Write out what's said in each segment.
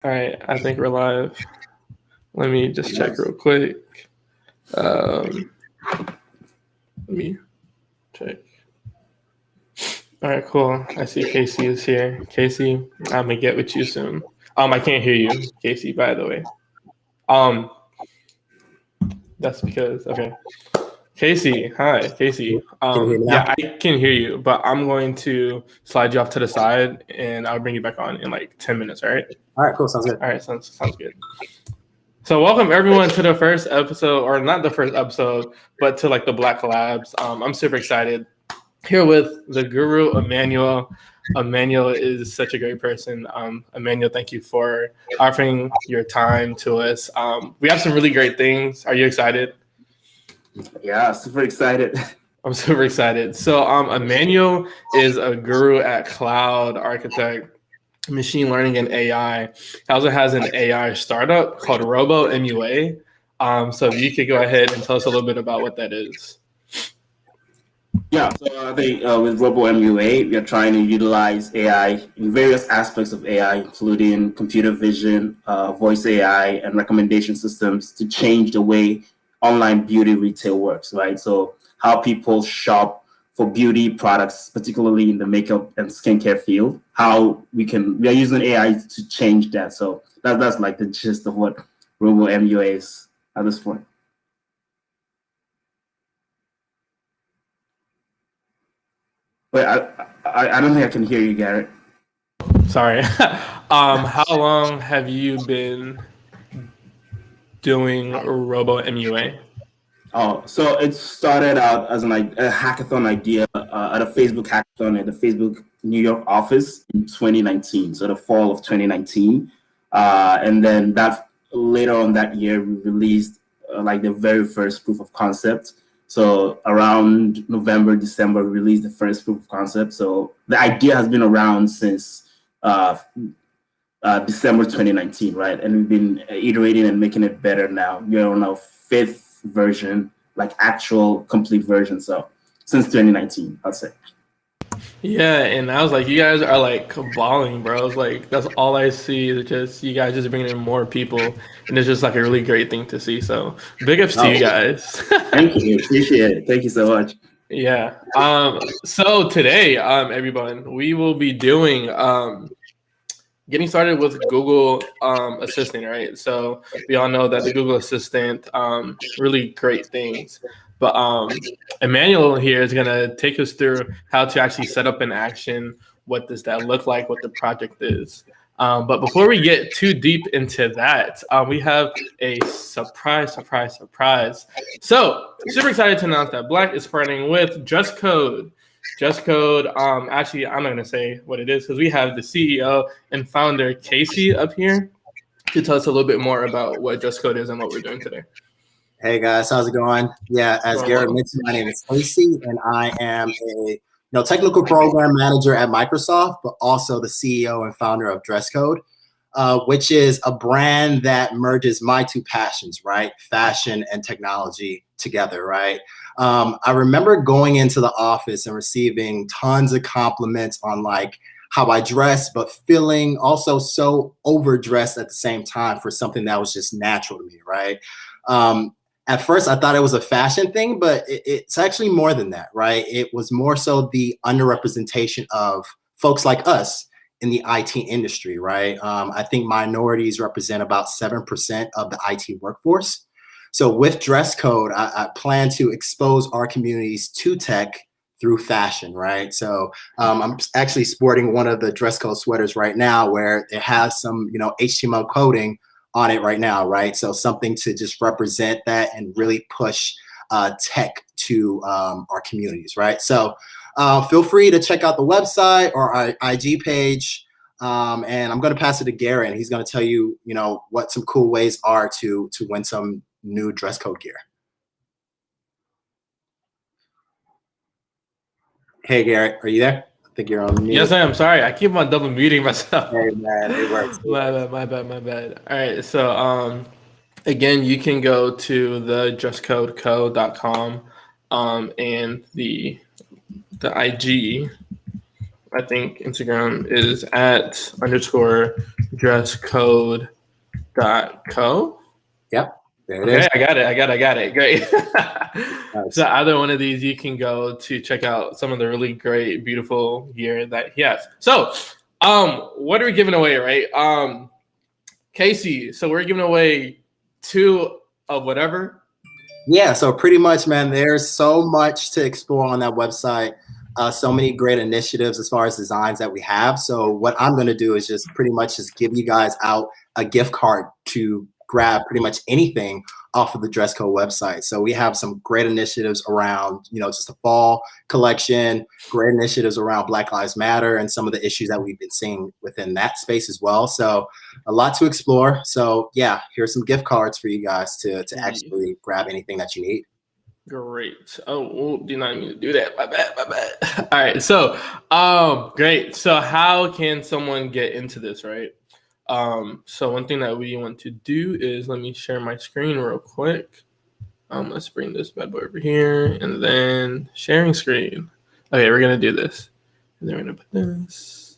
All right, I think we're live. Let me just check real quick. Let me check. All right, cool. I see Casey is here. Casey, I'm gonna get with you soon. I can't hear you, Casey. By the way, um, that's because okay. Casey, hi, Casey. Can you hear me now? Yeah, I can hear you, but I'm going to slide you off to the side, and I'll bring you back on in like 10 minutes. All right. All right, cool. Sounds good. All right, sounds good. So welcome everyone to the first episode, or not the first episode, but to like the Black Collabs. I'm super excited. Here with the guru Emmanuel. Emmanuel is such a great person. Emmanuel, thank you for offering your time to us. We have some really great things. Are you excited? Yeah, super excited. I'm super excited. So Emmanuel is a guru at Cloud Architect, machine learning and AI. He also has an AI startup called Robo MUA. So if you could go ahead and tell us a little bit about what that is. Yeah, so I think with Robo MUA, we are trying to utilize AI in various aspects of AI, including computer vision, voice AI, and recommendation systems to change the way online beauty retail works, right? So how people shop for beauty products, particularly in the makeup and skincare field, how we are using AI to change that. So that's like the gist of what Robo MUA is at this point. Wait, I don't think I can hear you, Garrett. Sorry. How long have you been doing Robo MUA? Oh, so it started out as a hackathon idea at a Facebook hackathon at the Facebook New York office in 2019, so the fall of 2019. And then that later on that year, we released like the very first proof of concept. So around November, December, we released the first proof of concept. So the idea has been around since December 2019, right? And we've been iterating and making it better now. We're on our fifth version, like actual complete version. So since 2019, I'd say. Yeah, and I was like, you guys are like balling, bro. It's like that's all I see is just you guys just bringing in more people, and it's just like a really great thing to see. So big ups to you guys. Thank you, appreciate it. Thank you so much. Yeah. So today, everyone, we will be doing getting started with Google Assistant, right? So we all know that the Google Assistant, really great things. But Emmanuel here is going to take us through how to actually set up an action. What does that look like? What the project is. But before we get too deep into that, we have a surprise. So super excited to announce that Black is partnering with Dress Code. Dress Code, actually, I'm not going to say what it is because we have the CEO and founder, Casey, up here to tell us a little bit more about what Dress Code is and what we're doing today. Hey guys, how's it going? Yeah, as Garrett mentioned, my name is Casey, and I am a technical program manager at Microsoft, but also the CEO and founder of Dress Code, which is a brand that merges my two passions, right? Fashion and technology together, right? I remember going into the office and receiving tons of compliments on like how I dress, but feeling also so overdressed at the same time for something that was just natural to me, right? At first, I thought it was a fashion thing, but it's actually more than that, right? It was more so the underrepresentation of folks like us in the IT industry, right? I think minorities represent about 7% of the IT workforce. So with Dress Code, I plan to expose our communities to tech through fashion, right? So I'm actually sporting one of the Dress Code sweaters right now where it has some, HTML coding on it right now, right? So something to just represent that and really push tech to our communities, right? So feel free to check out the website or our IG page. And I'm going to pass it to Garrett, and he's going to tell you, what some cool ways are to win some new Dress Code gear. Hey, Garrett, are you there? I think you're on mute. Yes, I am. Sorry, I keep on double muting myself. Hey, man, it works. My bad. All right, so again, you can go to the dresscodeco.com and the IG. I think Instagram is @ dresscode.co. Yep. There it Okay, is. I got it. Great. Nice. So either one of these, you can go to check out some of the really great, beautiful gear that he has. So, what are we giving away, right? Casey, so we're giving away 2 of whatever. Yeah, so pretty much, man, there's so much to explore on that website. So many great initiatives as far as designs that we have. So what I'm going to do is just pretty much just give you guys out a gift card to grab pretty much anything off of the Dress Code website. So we have some great initiatives around, just the fall collection, great initiatives around Black Lives Matter and some of the issues that we've been seeing within that space as well. So a lot to explore. So yeah, here's some gift cards for you guys to actually grab anything that you need. Great. Oh, did not mean to do that. My bad. All right. So, great. So how can someone get into this, right? So one thing that we want to do is, let me share my screen real quick. Let's bring this bad boy over here and then sharing screen. Okay, we're going to do this. And then we're going to put this.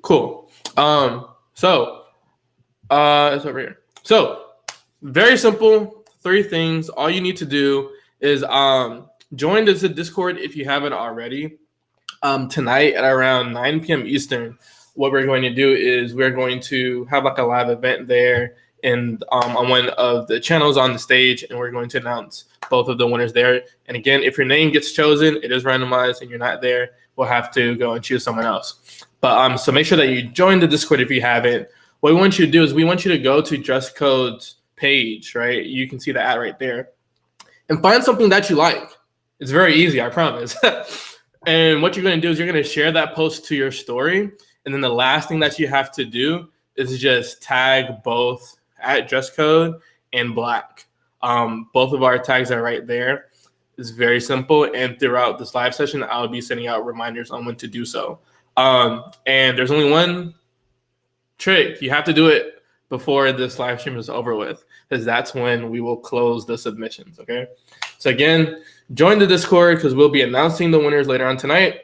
Cool. So it's over here. So very simple, 3 things. All you need to do is join this Discord if you haven't already. Tonight at around 9 p.m. Eastern, what we're going to do is we're going to have like a live event there and on one of the channels on the stage, and we're going to announce both of the winners there. And again, if your name gets chosen, it is randomized and you're not there, we'll have to go and choose someone else. But so make sure that you join the Discord if you haven't. What we want you to do is we want you to go to Dress Code's page, right? You can see the ad right there. And find something that you like. It's very easy, I promise. And what you're going to do is you're going to share that post to your story. And then the last thing that you have to do is just tag both at Dress Code and Black. Both of our tags are right there. It's very simple. And throughout this live session, I'll be sending out reminders on when to do so. And there's only one trick. You have to do it before this live stream is over with, because that's when we will close the submissions, okay? So again, join the Discord because we'll be announcing the winners later on tonight.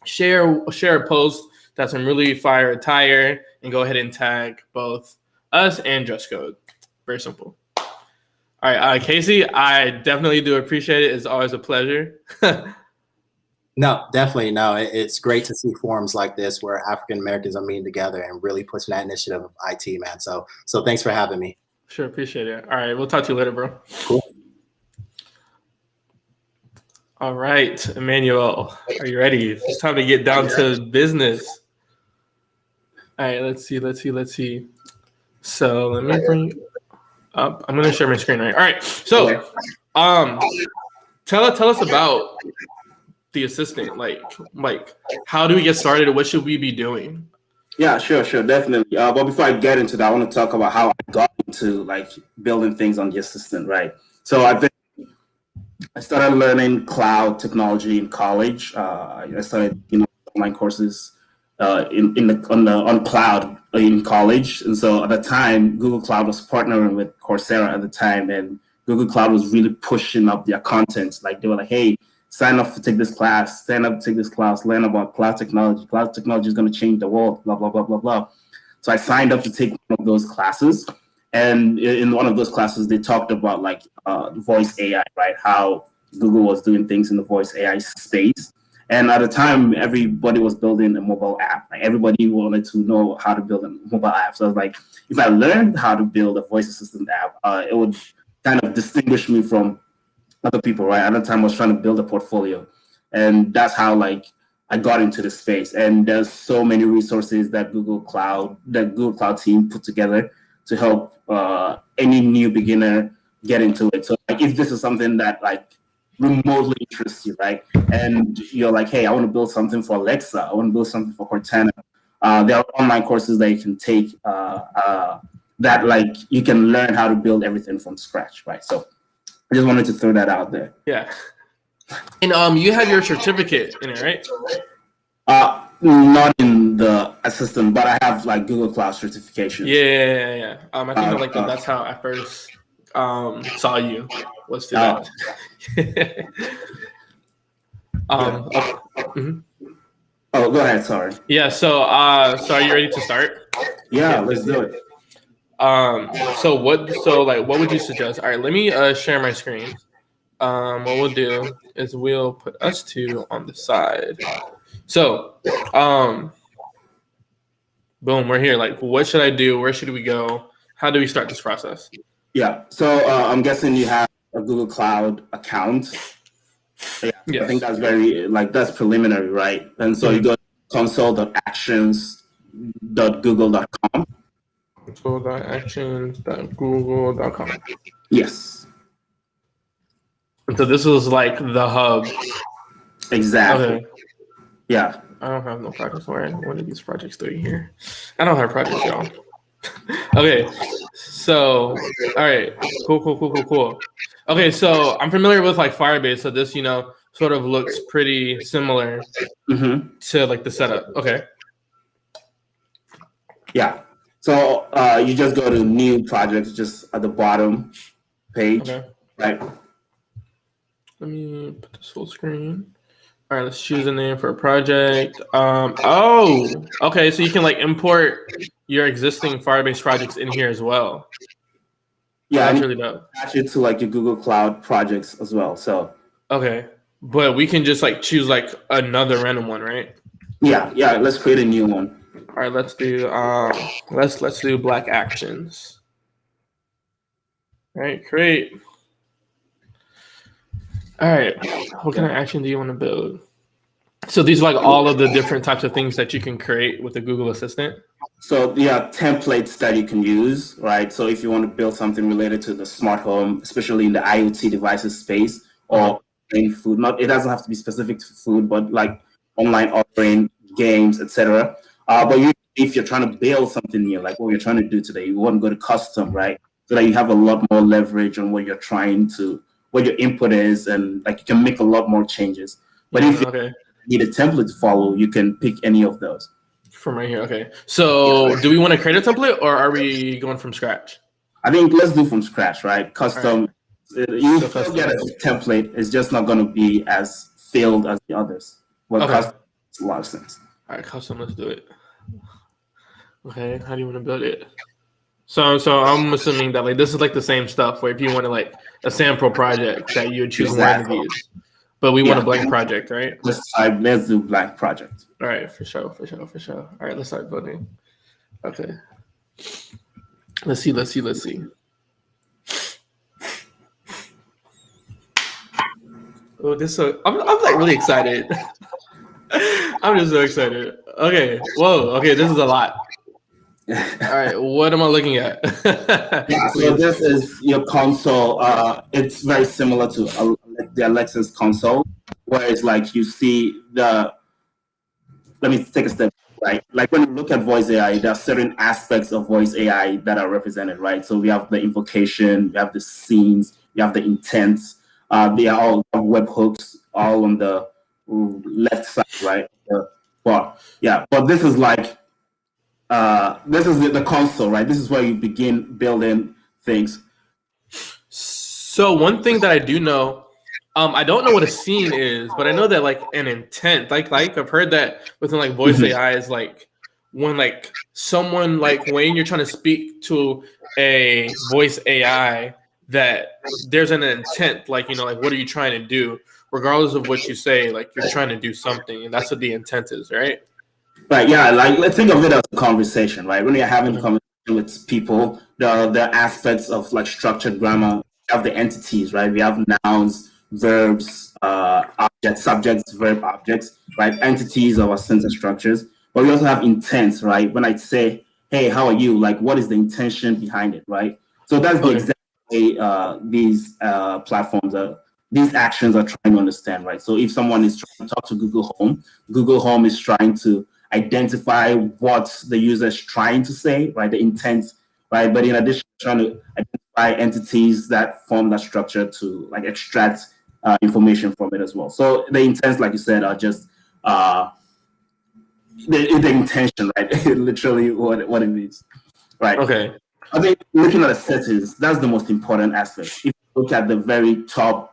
Share a post that's some really fire attire and go ahead and tag both us and Dress Code. Very simple. All right, Casey, I definitely do appreciate it. It's always a pleasure. No, definitely. No, it's great to see forums like this where African Americans are meeting together and really pushing that initiative of IT, man. So thanks for having me. Sure, appreciate it. All right, we'll talk to you later, bro. Cool. All right, Emmanuel, are you ready? It's time to get down to business. All right, let's see. So let me bring up. I'm gonna share my screen, right? All right. So, tell us about the assistant. Like, how do we get started? What should we be doing? Yeah, sure, definitely. But before I get into that, I want to talk about how I got into building things on the assistant, right? So I started learning cloud technology in college. I started, online courses on cloud in college, and so at the time, Google Cloud was partnering with Coursera at the time, and Google Cloud was really pushing up their content. Like they were like, "Hey, sign up to take this class, sign up to take this class, learn about cloud technology. Cloud technology is going to change the world, blah, blah, blah, blah, blah." So I signed up to take one of those classes. And in one of those classes, they talked about voice AI, right? How Google was doing things in the voice AI space. And at the time, everybody was building a mobile app. Like everybody wanted to know how to build a mobile app. So I was like, if I learned how to build a voice assistant app, it would kind of distinguish me from other people, right? At the time, I was trying to build a portfolio, and that's how I got into the space. And there's so many resources that Google Cloud team put together to help any new beginner get into it. So if this is something that remotely interests you, right? And you're like, hey, I want to build something for Alexa, I want to build something for Cortana. There are online courses that you can take that you can learn how to build everything from scratch, right? So I just wanted to throw that out there. Yeah. And you have your certificate in it, right? Not in the assistant, but I have Google Cloud certification. Yeah. I think that's how I first saw you, was through that. Oh, go ahead. Sorry. Yeah. So are you ready to start? Yeah, Okay, let's do it. So what would you suggest? All right, let me share my screen. What we'll do is we'll put us two on the side. So, boom, we're here. Like, what should I do? Where should we go? How do we start this process? Yeah. So I'm guessing you have a Google Cloud account. Yeah. Yes. I think that's that's preliminary, right? And so you go to console.actions.google.com. Console.actions.google.com. Yes. And so this was like the hub. Exactly. Okay. Yeah. I don't have no projects. Where one of these projects do here? I don't have projects, y'all. Okay. So, all right. Cool. Okay, so I'm familiar with like Firebase, so this, sort of looks pretty similar to like the setup. Okay. Yeah. So you just go to new projects, just at the bottom page, right? Let me put this full screen. All right, let's choose a name for a project. Okay. So you can like import your existing Firebase projects in here as well. Yeah, that's really dope. Attach it to like your Google Cloud projects as well. So okay, but we can just like choose like another random one, right? Yeah. Let's create a new one. All right, let's do let's do Black Actions. All right, create. All right, what kind of action do you want to build? So these are like all of the different types of things that you can create with the Google Assistant? So templates that you can use, right? So if you want to build something related to the smart home, especially in the IoT devices space or in food, it doesn't have to be specific to food, but like online ordering, games, etc. But if you're trying to build something new, like what we're trying to do today, you want to go to custom, right? So that you have a lot more leverage on what what your input is, and like you can make a lot more changes. But if you need a template to follow, you can pick any of those. From right here, okay. So do we want to create a template or are we going from scratch? I think let's do from scratch, right? Custom, you still get a template. It's just not going to be as filled as the others. Well, custom makes a lot of sense. All right, custom, let's do it. Okay, how do you want to build it? So I'm assuming that like this is like the same stuff where if you want to like a sample project that you would choose one of these. But we want a blank project, right? Let's do blank project. All right, for sure. All right, let's start building. Okay. Let's see. Oh, I'm like really excited. I'm just so excited. Okay. Whoa. Okay, this is a lot. All right, what am I looking at? So this is your console. It's very similar to the Alexa's console, where it's like you see let me take a step, right? Like when you look at voice AI, there are certain aspects of voice AI that are represented, right? So we have the invocation, we have the scenes, we have the intents. They are all webhooks, all on the left side, right? But this is like this is the console, right? This is where you begin building things. So one thing that I do know, I don't know what a scene is, but I know that like an intent, like I've heard that within like voice AI is like when like someone like when you're trying to speak to a voice AI that there's an intent, like like what are you trying to do? Regardless of what you say, like you're trying to do something, and that's what the intent is, right? Right, yeah, like let's think of it as a conversation, right? When you're having a conversation with people, the aspects of like structured grammar, we have the entities, right? We have nouns, verbs, objects, subjects, verb, objects, right? Entities of our sentence structures. But we also have intents, right? When I say, hey, how are you? Like, what is the intention behind it, right? So that's the exact way these platforms these actions are trying to understand, right? So if someone is trying to talk to Google Home is trying to identify what the user is trying to say, right? The intent, right? But in addition, trying to identify entities that form that structure to like extract information from it as well. So the intents, like you said, are just the intention, right? Literally what it means, right? Okay. I think looking at the settings, that's the most important aspect. If you look at the very top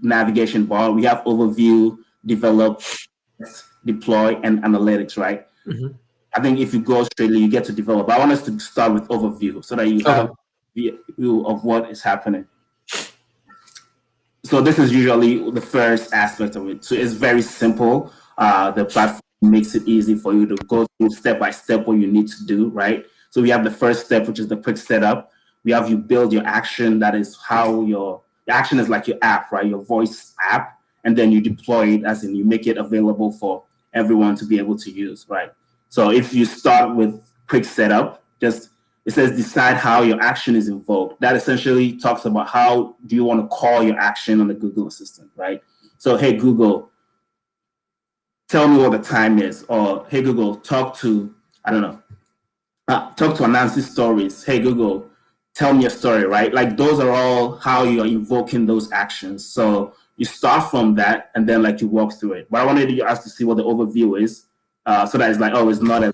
navigation bar, we have overview, develop, deploy, and analytics, right? I think if you go straight, you get to develop. I want us to start with overview so that you have the view of what is happening. So this is usually the first aspect of it. So it's very simple. The platform makes it easy for you to go through step by step what you need to do, right? So we have the first step, which is the quick setup. We have you build your action. That is how your action is like your app, right? Your voice app. And then you deploy it, as in you make it available for everyone to be able to use, right? So if you start with quick setup, it says decide how your action is invoked. That essentially talks about how do you want to call your action on the Google Assistant, right? So, hey, Google, tell me what the time is. Or, hey, Google, talk to Anansi's stories. Hey, Google, tell me a story, right? Like those are all how you are invoking those actions. So you start from that and then like you walk through it. But I wanted you guys to see what the overview is so that it's like, oh, it's not as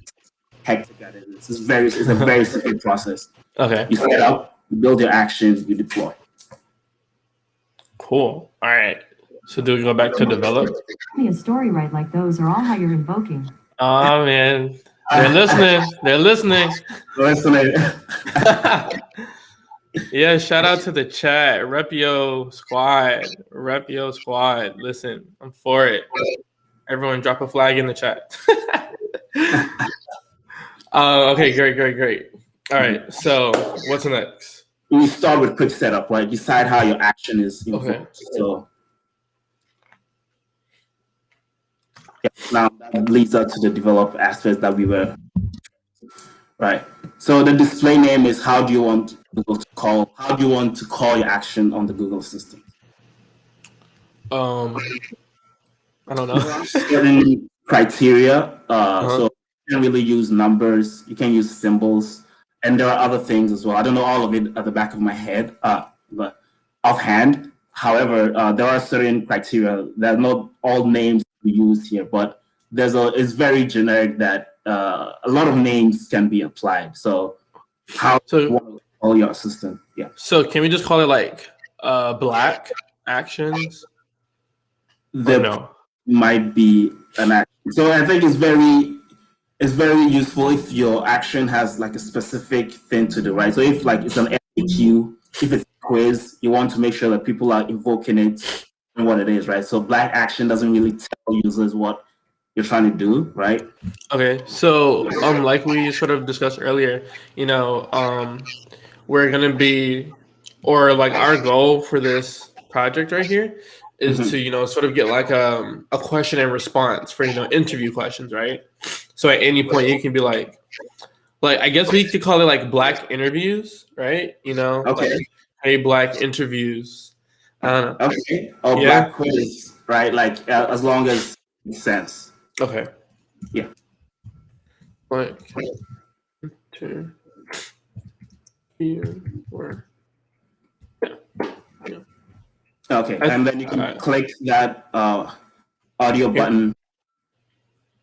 hectic as it is. It's a very simple process. Okay. You set up, you build your actions, you deploy. Cool. All right. So do we go back to develop? A story right like those are all how you're invoking. Oh man. They're listening. They're listening. Yeah, shout out to the chat. Repio squad. Listen, I'm for it. Everyone drop a flag in the chat. Okay, great. All right, so what's next? We start with quick setup, right? Decide how your action is invoked. Okay. So now that leads us to the develop aspects that we were, right? So the display name is how do you want to call your action on the Google Assistant? I don't know. Certain criteria. So you can really use numbers, you can use symbols, and there are other things as well. I don't know all of it at the back of my head, but offhand. However, there are certain criteria that not all names we use here, but it's very generic that a lot of names can be applied. So how you want to call your assistant? Yeah. So can we just call it like black actions? No. Might be an action. So I think it's very useful if your action has like a specific thing to do, right? So if like it's an FAQ, if it's a quiz, you want to make sure that people are invoking it and what it is, right? So black action doesn't really tell users what you're trying to do, right? Okay, so like we sort of discussed earlier, we're gonna be, or like our goal for this project right here is to sort of get like a question and response for interview questions, right? So at any point you can be like I guess we could call it like black interviews, right? Okay. Like, hey, black interviews. I don't know. Okay. Or black quiz, right? Like as long as it makes sense. Okay. Yeah. Like 2, 3, 4. Yeah. Okay, and then you can click that audio button,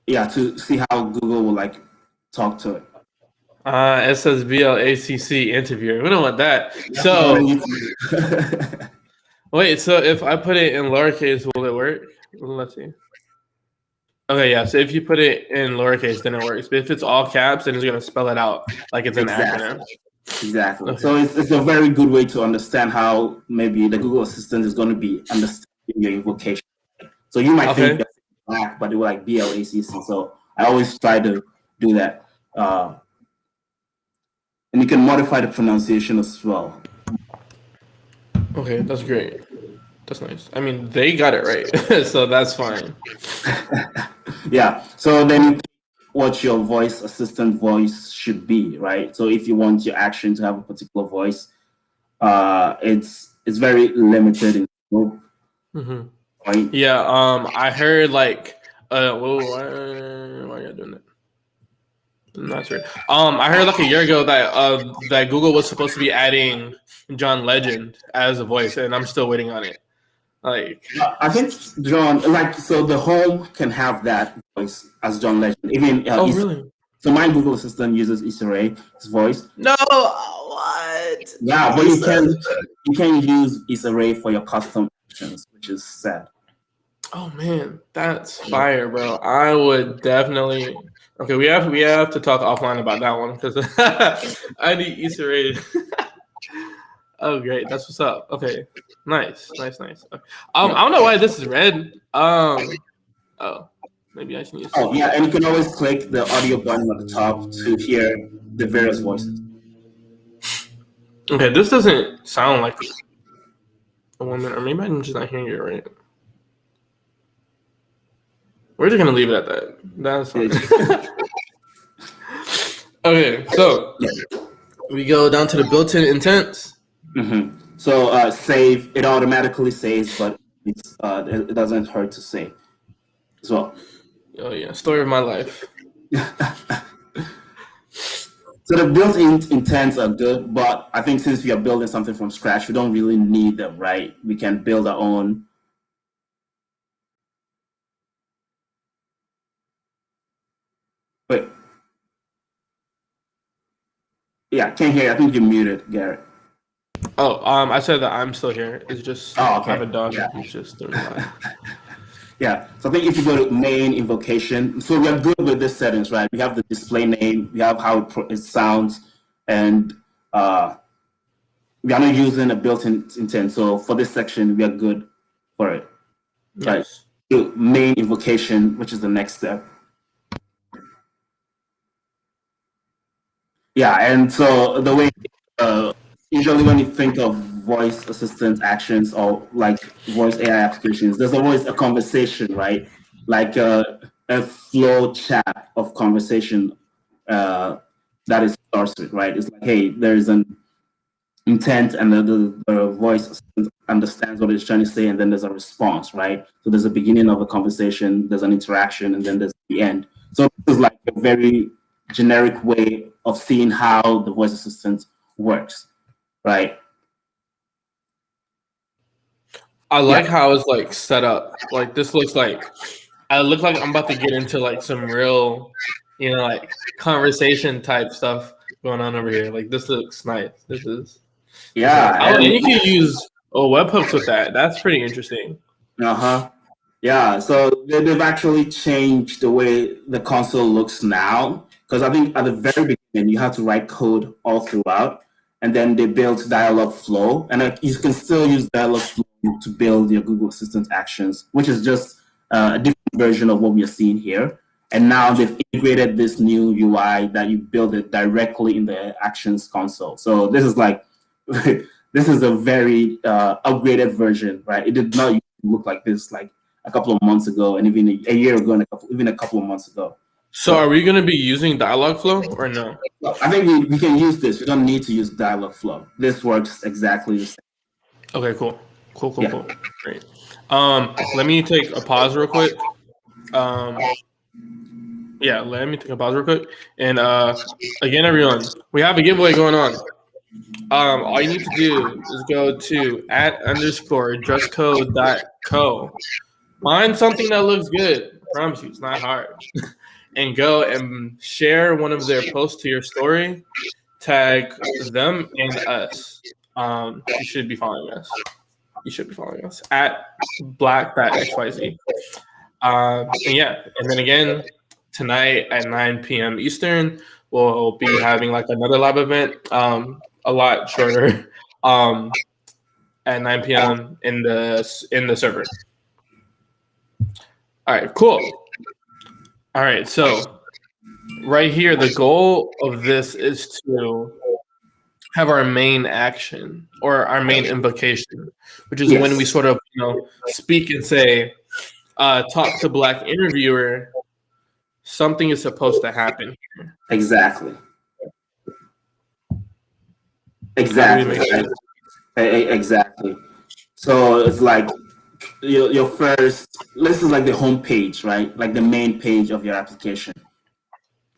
to see how Google will like talk to it. It says BLACC interviewer. We don't want that. So wait, so if I put it in lowercase, will it work? Let's see. Okay, yeah. So if you put it in lowercase, then it works. But if it's all caps, then it's gonna spell it out like it's an acronym. Exactly. Okay. So it's a very good way to understand how maybe the Google Assistant is going to be understanding your invocation. So you might think that's black, but it will like BLACC. So I always try to do that. And you can modify the pronunciation as well. Okay, that's great. That's nice. I mean, they got it right, so that's fine. Yeah. So then you what your voice assistant voice should be, right? So if you want your action to have a particular voice, it's very limited in scope. Right? Yeah. I heard like, whoa, why are you doing that? Not sure. I heard like a year ago that Google was supposed to be adding John Legend as a voice, and I'm still waiting on it. Like, I think John, so the home can have that voice as John Legend. Even really? So my Google Assistant uses Issa Rae's voice. No, what? Yeah, but you can use Issa Rae for your custom actions, which is sad. Oh man, that's fire, bro. I would definitely Okay, we have to talk offline about that one because I need Easter egg. Oh, great, that's what's up. Okay, nice. Okay. I don't know why this is red. Oh, maybe I should use. Oh, yeah, and you can always click the audio button at the top to hear the various voices. Okay, this doesn't sound like a woman, or maybe I'm just not hearing it right. We're just gonna leave it at that. That's fine. Okay, so we go down to the built-in intents. Mm-hmm. So save, it automatically saves, but it doesn't hurt to save as well. Oh yeah, story of my life. So the built-in intents are good, but I think since we are building something from scratch, we don't really need them, right? We can build our own. Wait. Yeah, can't hear you. I think you're muted, Garrett. Oh, I said that I'm still here. It's just Oh, okay. I have a dog. Yeah. He's just doing that. Yeah, so I think if you go to main invocation, so we are good with these settings, right? We have the display name, we have how it sounds, and we are not using a built-in intent. So for this section, we are good for it. Nice. Right. So main invocation, which is the next step. Yeah, and so the way usually when you think of voice assistant actions or like voice AI applications, there's always a conversation, right? Like a flow chat of conversation that is starts with, right? It's like, hey, there's an intent and the voice assistant understands what it's trying to say, and then there's a response, right? So there's a beginning of a conversation, there's an interaction, and then there's the end. So this is like a very generic way of seeing how the voice assistant works, right? I like how it's like set up. Like this looks like I look like I'm about to get into like some real, like conversation type stuff going on over here. Like this looks nice. This is and you can use webhooks with that. That's pretty interesting. Yeah, so they've actually changed the way the console looks now, because I think at the very beginning you had to write code all throughout, and then they built Dialogflow, and you can still use Dialogflow to build your Google Assistant actions, which is just a different version of what we are seeing here. And now they've integrated this new UI that you build it directly in the Actions console. So this is like, this is a very upgraded version, right? It did not look like this like a couple of months ago, and even a year ago, and even a couple of months ago. So are we going to be using Dialogflow or no? I think we can use this. We don't need to use Dialogflow. This works exactly the same. Okay, cool. Great. Let me take a pause real quick. Let me take a pause real quick. And again, everyone, we have a giveaway going on. All you need to do is go to @_dresscode.co. Find something that looks good. I promise you, it's not hard. And go and share one of their posts to your story. Tag them and us. You should be following us. @black.xyz. And then again, tonight at 9 p.m. Eastern, we'll be having like another live event, a lot shorter, at 9 p.m. in the server. All right, cool. All right, so right here, the goal of this is to have our main action or our main invocation, which is when we sort of speak and say, talk to Black interviewer, something is supposed to happen here. Exactly. So it's like your first, this is like the home page, right? Like the main page of your application,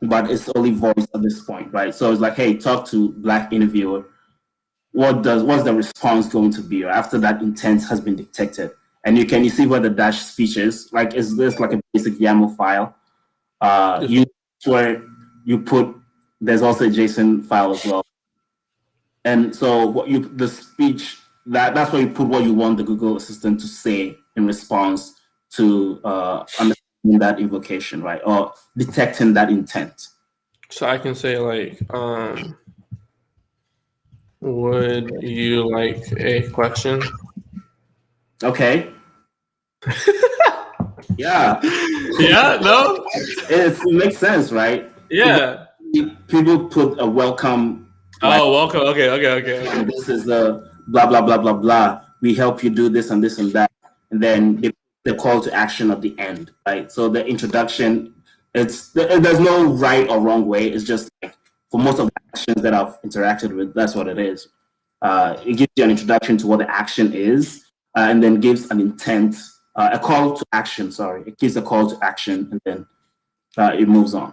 but it's only voice at this point, right? So it's like, hey, talk to Black interviewer. What's the response going to be after that intent has been detected? And you see where the dash speech is. Like, is this like a basic YAML file? Where you put, there's also a JSON file as well. And so the speech, that's where you put what you want the Google Assistant to say in response to understand in that invocation, right? Or detecting that intent. So I can say like, would you like a question? Okay. Yeah. Yeah, no? It makes sense, right? Yeah. People put a welcome. Like, Oh, welcome. Okay. this is the blah blah blah blah blah. We help you do this and this and that, and then the call to action at the end, right? So the introduction, there's no right or wrong way. It's just like for most of the actions that I've interacted with, that's what it is. It gives you an introduction to what the action is, and then gives an intent, a call to action. Sorry, it gives a call to action, and then it moves on.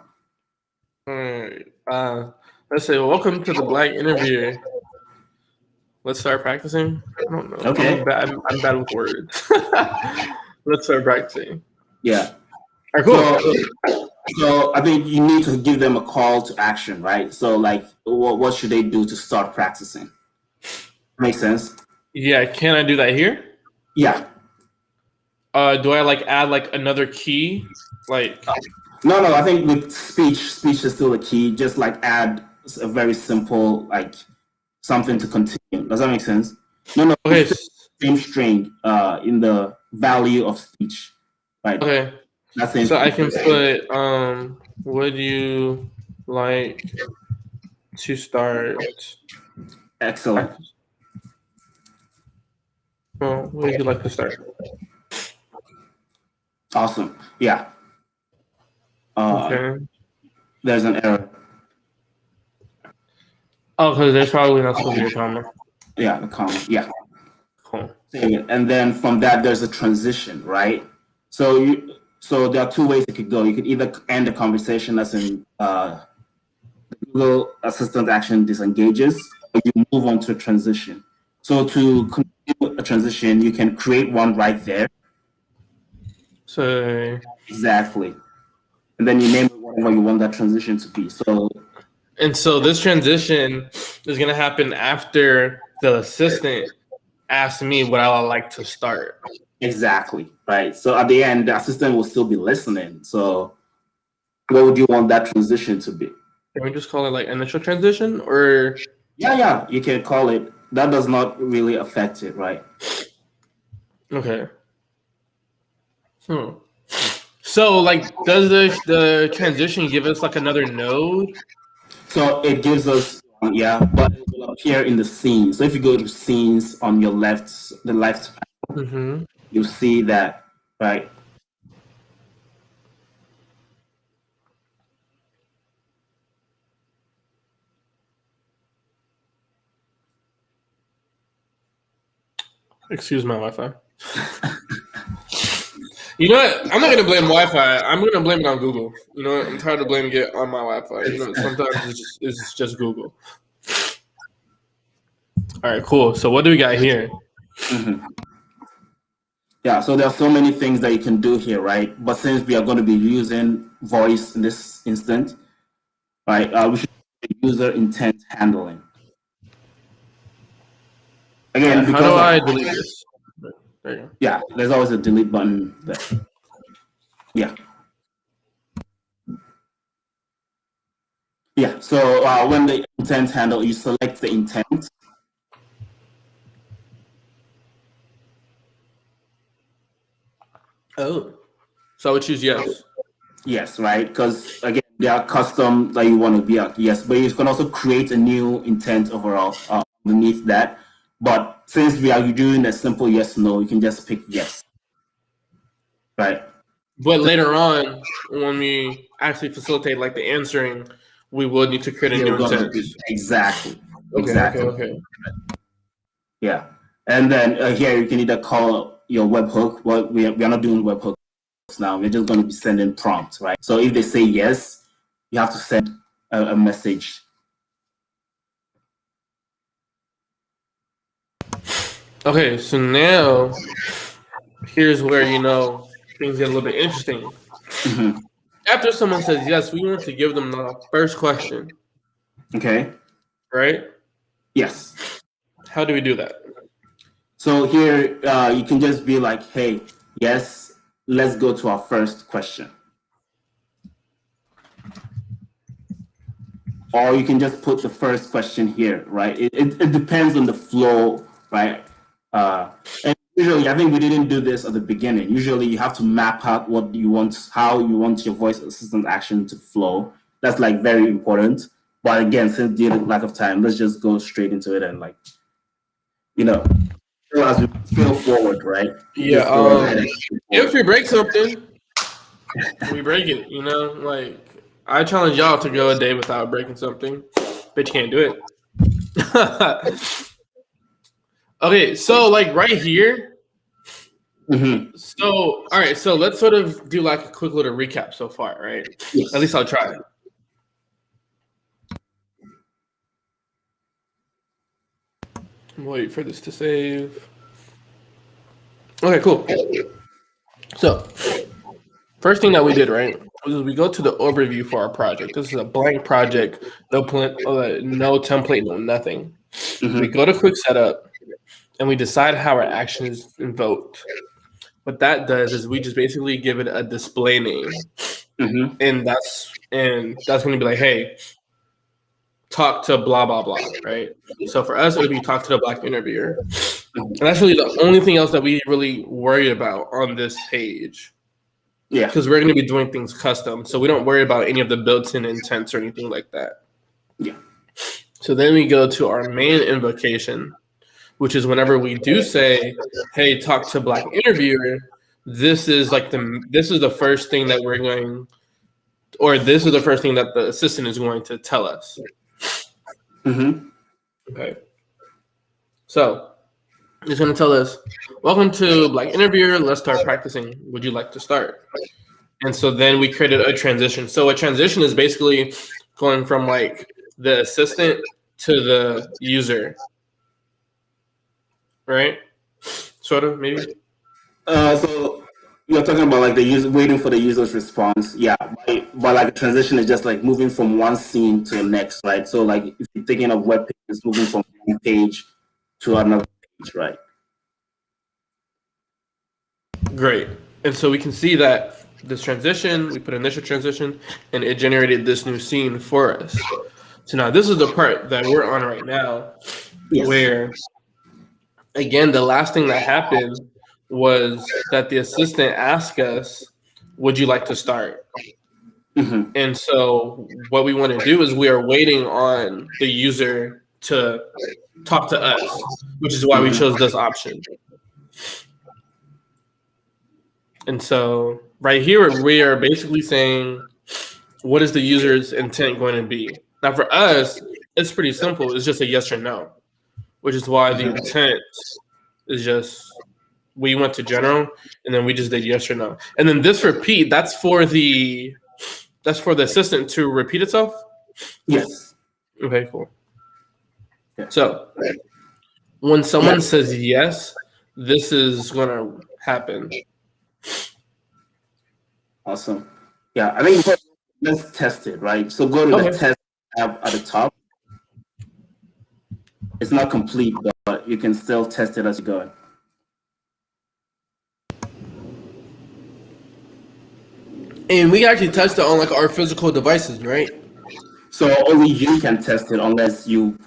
All right. Let's say, welcome to the Black Interviewer. Let's start practicing. I don't know. Okay. I'm bad with words. Let's start practicing. Yeah. All right, cool. So I think you need to give them a call to action, right? So like, what should they do to start practicing? Makes sense? Yeah, can I do that here? Yeah. Do I like add like another key? Like No, I think with speech is still the key. Just like add a very simple, like something to continue. Does that make sense? No. Okay. Same string in the value of speech, right? Okay. So I can put would you like to start? Excellent. Well, would you like to start? Awesome. Yeah. Okay. There's an error. Oh, because there's probably not supposed to be a comma. Yeah, a comma. Yeah. Cool. And then from that, there's a transition, right? So there are two ways it could go. You could either end the conversation as in the Google Assistant action disengages, or you move on to a transition. So to continue a transition, you can create one right there. So exactly, and then you name it whatever you want that transition to be. So this transition is going to happen after the assistant asks me what I would like to start. Exactly, right. So at the end, the assistant will still be listening. So what would you want that transition to be? Can we just call it like initial transition, or? Yeah, you can call it. That does not really affect it, right? Okay. So, like, does the transition give us like another node? So it gives us, but it will appear in the scenes. So if you go to scenes on your left, the left panel, you'll see that, right? Excuse my Wi-Fi. You know what? I'm not gonna blame Wi-Fi. I'm gonna blame it on Google. You know what? I'm tired of blaming it on my Wi-Fi. You know, sometimes it's just Google. All right, cool. So what do we got here? Yeah, so there are so many things that you can do here, right? But since we are going to be using voice in this instant, right, we should do user intent handling. Again, how do I delete this? There you go. Yeah, there's always a delete button there. Yeah. Yeah, so when the intent handle, you select the intent. Oh, so I would choose yes. Yes, right? Because again, they are custom that you want to be at yes, but you can also create a new intent overall underneath that. But since we are doing a simple yes/no, you can just pick yes, right? But later on, when we actually facilitate like the answering, we will need to create a new intent. Exactly. Okay. Yeah, and then here you can either call your webhook. Well, we are not doing webhooks now. We're just going to be sending prompts, right? So if they say yes, you have to send a message. Okay, so now here's where things get a little bit interesting. After someone says yes, we want to give them the first question. Okay. Right? Yes. How do we do that? So here you can just be like, hey, yes, let's go to our first question. Or you can just put the first question here, right? It depends on the flow, right? And usually, I think we didn't do this at the beginning. Usually, you have to map out what you want, how you want your voice assistant action to flow. That's like very important. But again, since due to lack of time, let's just go straight into it and like, as we feel forward, right? Yeah. If we break something, we break it. Like I challenge y'all to go a day without breaking something, but you can't do it. Okay, so like right here. Mm-hmm. So all right, so let's sort of do like a quick little recap so far, right? Yes. At least I'll try. Wait for this to save. Okay, cool. So, first thing that we did, right, was we go to the overview for our project. This is a blank project, no template, no nothing. Mm-hmm. We go to quick setup, and we decide how our action is invoked. What that does is we just basically give it a display name, Mm-hmm. and that's going to be like, hey, talk to blah blah blah, right? So for us, it would be talk to the Black interviewer, and that's really the only thing else that we really worry about on this page. Yeah, because we're going to be doing things custom, so we don't worry about any of the built-in intents or anything like that. Yeah. So then we go to our main invocation, which is whenever we do say, "Hey, talk to Black interviewer," this is the first thing that we're going, or this is the first thing that the assistant is going to tell us. Mm-hmm. Okay. So it's going to tell us, "Welcome to Black interviewer. Let's start practicing. Would you like to start?" And so then we created a transition. So a transition is basically going from like the assistant to the user, right? Sort of, maybe. So you're talking about like the user waiting for the user's response. Yeah, but like a transition is just like moving from one scene to the next, right? So like if you're thinking of web pages, moving from one page to another page, right? Great. And so we can see that this transition, we put initial transition, and it generated this new scene for us. So now this is the part that we're on right now, Yes. where, again, the last thing that happened was that the assistant asked us, "Would you like to start?" Mm-hmm. And so what we want to do is we are waiting on the user to talk to us, which is why we chose this option. And so right here, we are basically saying, what is the user's intent going to be? Now, for us, it's pretty simple. It's just a yes or no, which is why the intent is just, we went to general, and then we just did yes or no. And then this repeat, that's for the assistant to repeat itself? Yes. Okay, cool. Yeah. So when someone says yes, this is going to happen. Awesome. Yeah, I think let's test it, right? So go to the test tab at the top. It's not complete, but you can still test it as you go. And we actually test it on like our physical devices, right? So only you can test it unless you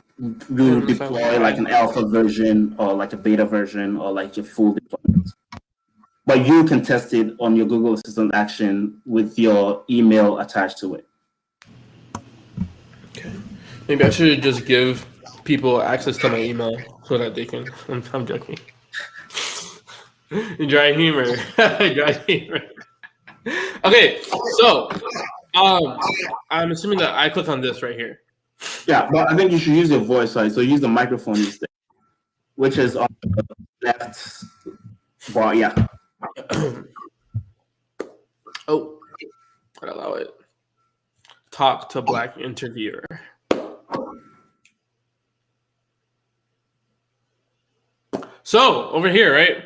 deploy like an alpha version or like a beta version or like your full deployment. But you can test it on your Google Assistant action with your email attached to it. Okay. Maybe I should just give people access to my email so that they can. I'm joking. Dry humor. Dry humor. Okay, so I'm assuming that I click on this right here. Yeah, but I think you should use your voice, right? So use the microphone instead, which is on the left bar. Yeah. Oh, I'd allow it. Talk to Black interviewer. So over here, right?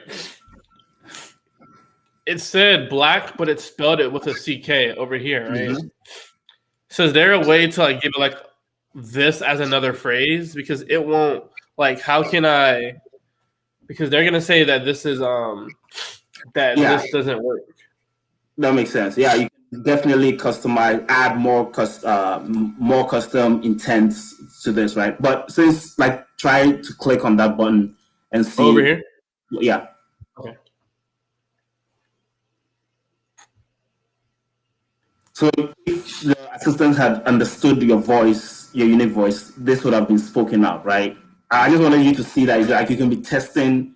It said Black, but it spelled it with a CK over here, right? Mm-hmm. So is there a way to like give it like this as another phrase? Because it won't, like, how can I? Because they're gonna say that this is this doesn't work. That makes sense. Yeah, you can definitely customize, add more custom intents to this, right? But since like try to click on that button and see over here. Yeah. Okay. So if the assistant had understood your voice, your unique voice, this would have been spoken out, right? I just wanted you to see that like you can be testing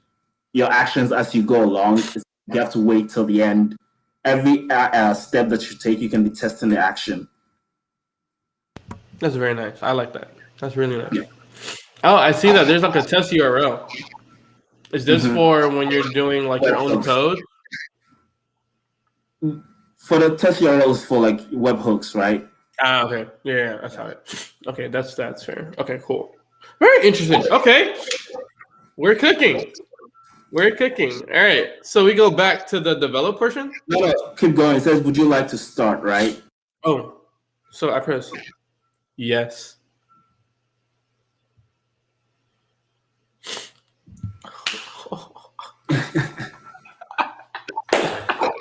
your actions as you go along. You have to wait till the end. Every step that you take, you can be testing the action. That's very nice. I like that. That's really nice. Yeah. Oh, I see that. There's like a test URL. Is this for when you're doing like your own code? For the test URLs for like webhooks, right? Ah, okay. Yeah, that's how it. Okay, that's fair. Okay, cool. Very interesting. Okay, we're cooking. We're cooking. All right. So we go back to the develop portion. No, keep going. It says, "Would you like to start?" Right? Oh, so I press yes.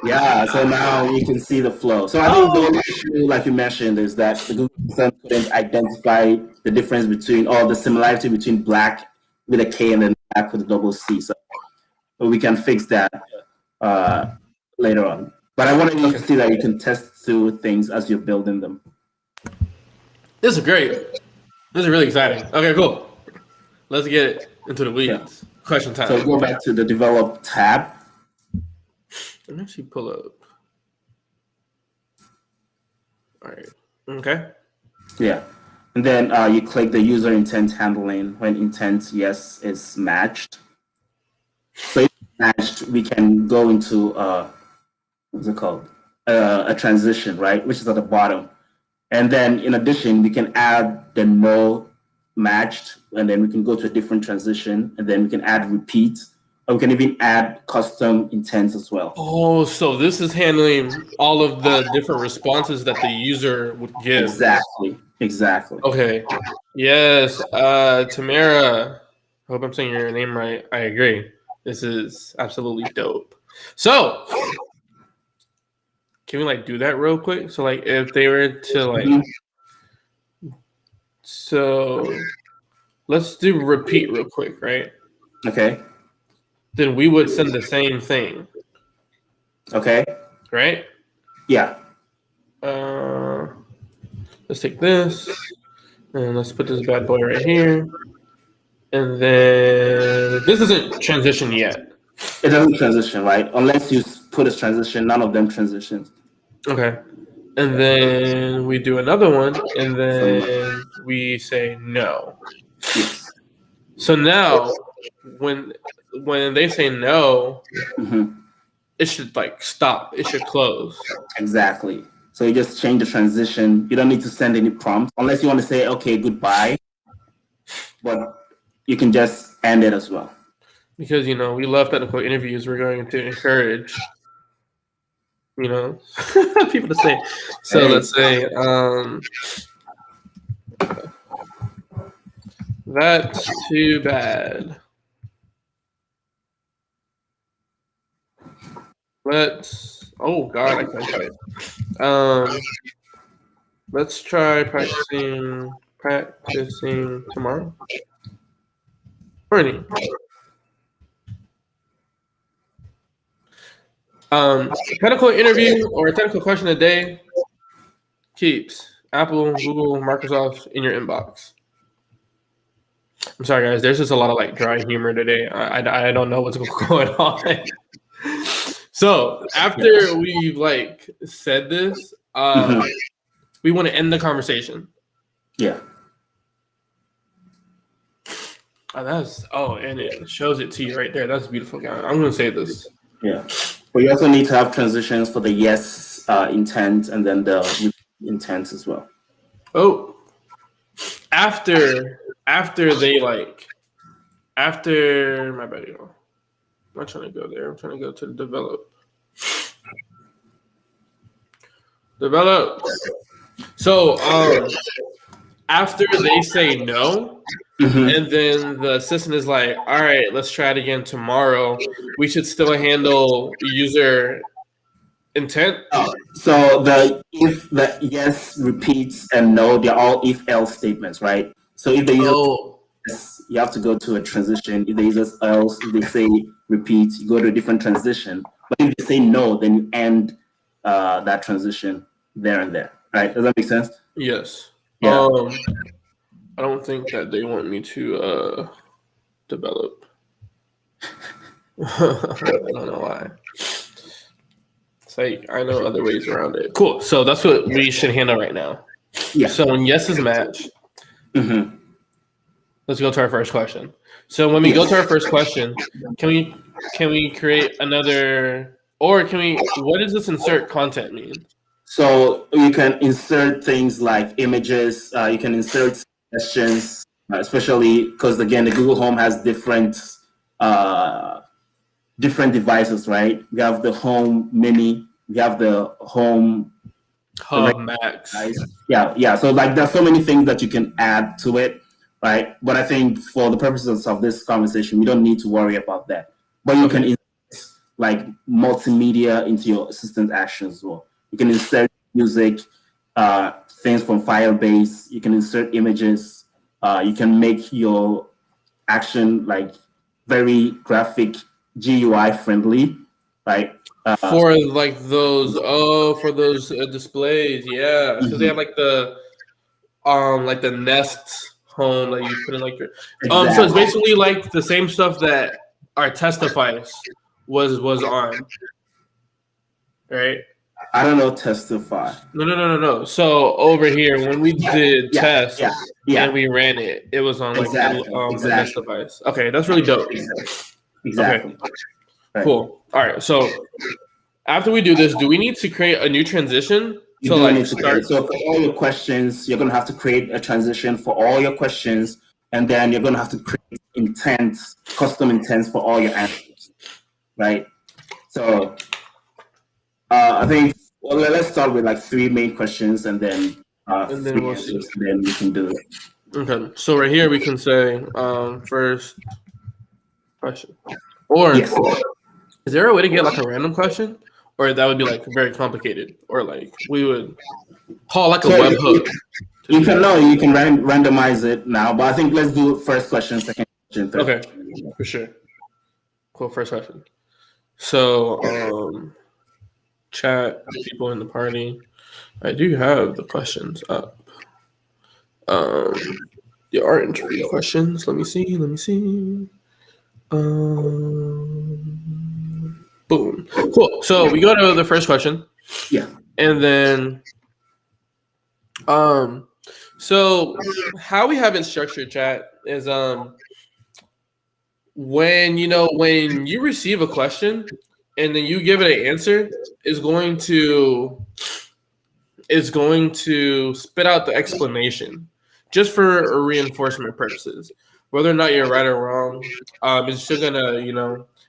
Yeah, so now you can see the flow. So I think the only issue, like you mentioned, is that the Google Assistant couldn't identify the difference between, or the similarity between black with a K and then black with a double C. So we can fix that later on. But I wanted you to see that you can test through things as you're building them. This is great. This is really exciting. Okay, cool. Let's get into the weeds. Yeah. Question time. So go back to the develop tab. Let me actually pull up. All right. Okay. Yeah. And then you click the user intent handling when intent yes is matched. So if it's matched, we can go into what's it called? A transition, right? Which is at the bottom. And then in addition, we can add the no matched, and then we can go to a different transition, and then we can add repeat. Or we can even add custom intents as well. Oh, so this is handling all of the different responses that the user would give. Exactly. Okay. Yes. Tamara, I hope I'm saying your name right. I agree. This is absolutely dope. So can we like do that real quick? So like if they were to like so let's do repeat real quick, right? Okay. Then we would send the same thing. Okay. Right? Yeah. Let's take this and let's put this bad boy right here. And then this isn't transition yet. It doesn't transition, right? Unless you put a transition, none of them transitions. Okay. And then we do another one, and then we say no. Yes. So now, when they say no, it should like stop. It should close. Exactly. So you just change the transition. You don't need to send any prompts unless you want to say, okay, goodbye. But you can just end it as well. Because, we love technical interviews. We're going to encourage, people to say. So let's say, that's too bad. Oh God, I can't type. Let's try practicing tomorrow morning. Technical interview or a technical question a day keeps Apple, Google, Microsoft in your inbox. I'm sorry, guys. There's just a lot of like dry humor today. I don't know what's going on. So after we've like said this, we want to end the conversation. Yeah. And it shows it to you right there. That's beautiful, guys. I'm gonna save this. Yeah. But you also need to have transitions for the yes intent and then the intent as well. Oh, after my bad, I'm not trying to go there. I'm trying to go to the develop. So after they say no, and then the assistant is like, all right, let's try it again tomorrow. We should still handle user Intent? So the if the yes repeats and no, they're all if else statements, right? So if the user yes, you have to go to a transition. If the user else, if they say repeat, you go to a different transition. But if they say no, then you end that transition there and there, right? Does that make sense? Yes. Yeah. I don't think that they want me to develop. I don't know why. It's like I know other ways around it. Cool. So that's what we should handle right now. Yeah. So when yes is match, let's go to our first question. So when we go to our first question, can we create another, or can we? What does this insert content mean? So you can insert things like images. You can insert suggestions, especially because again, the Google Home has different devices, right? We have the Home Mini. We have the Home Hub Max. Yeah. So like, there's so many things that you can add to it, right? But I think for the purposes of this conversation, we don't need to worry about that. But you can insert like multimedia into your Assistant actions as well. You can insert music, things from Firebase. You can insert images. You can make your action like very graphic, GUI friendly, right? For like those, for those displays, yeah, because they have like the Nest Home that you put in like your, so it's basically like the same stuff that our Testify was on, right? I don't know Testify. No. So over here, when we did test and we ran it, it was on like the Nest device. Okay, that's really dope. Exactly. Okay. Right. Cool. All right. So after we do this, do we need to create a new transition to like start? So for all your questions, you're gonna have to create a transition for all your questions, and then you're gonna have to create intents, custom intents for all your answers, right? So I think let's start with like 3 main questions, and then we'll see. Then we can do it. Okay. So right here we can say first question, or is there a way to get like a random question, or that would be like very complicated, or like we would call like a webhook? You can randomize it now, but I think let's do first question, second question, third. Okay, for sure. Cool. First question. So chat people in the party. I do have the questions up. There are interview questions. Let me see. Boom. Cool. So we go to the first question. Yeah. And then so how we have it structured, chat, is when you receive a question and then you give it an answer, is going to spit out the explanation just for reinforcement purposes. Whether or not you're right or wrong, it's still gonna,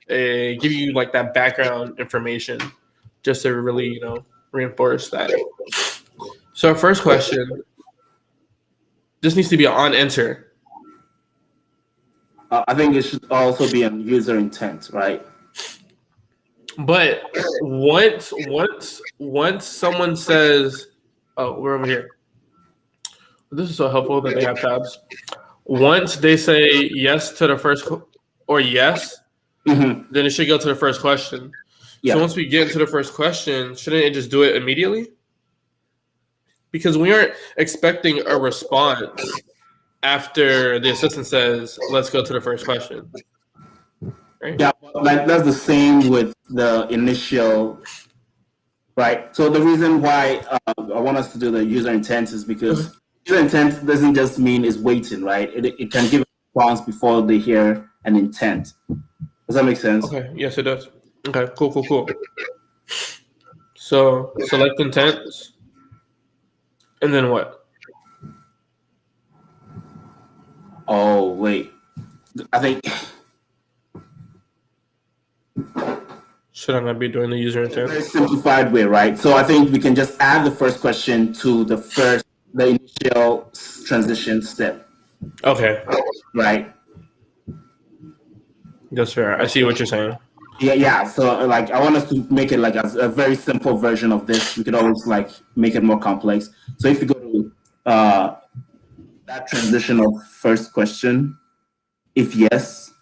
give you like that background information just to really, reinforce that. So our first question, this needs to be on enter. I think it should also be on user intent, right? But once someone says, oh, we're over here. This is so helpful that they have tabs. Once they say yes to the first or yes, then it should go to the first question. Yeah. So once we get into the first question, shouldn't it just do it immediately? Because we aren't expecting a response after the assistant says, let's go to the first question. Right? Yeah, like that's the same with the initial, right? So the reason why I want us to do the user intent is because user intent doesn't just mean it's waiting, right? It can give a response before they hear an intent. Does that make sense? Okay, yes, it does. Okay, cool. So select intent, and then what? Oh, wait. I think... Should I not be doing the user intent? Very simplified way, right? So I think we can just add the first question to the initial transition step. Okay. Right. That's fair. I see what you're saying. Yeah. So like, I want us to make it like a very simple version of this. We could always like make it more complex. So if you go to that transition of first question, if yes,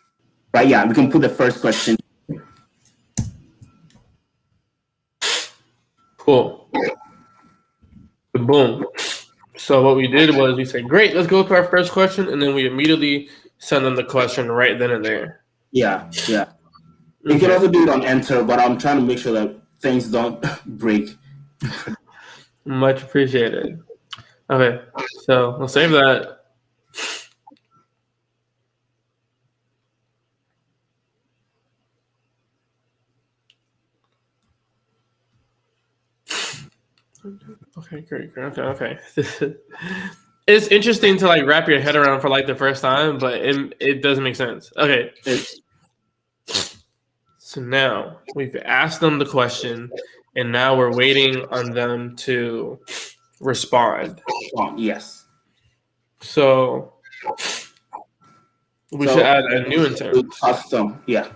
right? Yeah, we can put the first question. Cool. Boom. So what we did was we said, great, let's go to our first question, and then we immediately send them the question right then and there. Yeah. You can also do it on enter, but I'm trying to make sure that things don't break. Much appreciated. Okay, so we'll save that. Okay, great. Okay. It's interesting to like wrap your head around for like the first time, but it doesn't make sense. Okay. So now we've asked them the question, and now we're waiting on them to respond. Yes. So we should add a new intent. Custom, yeah.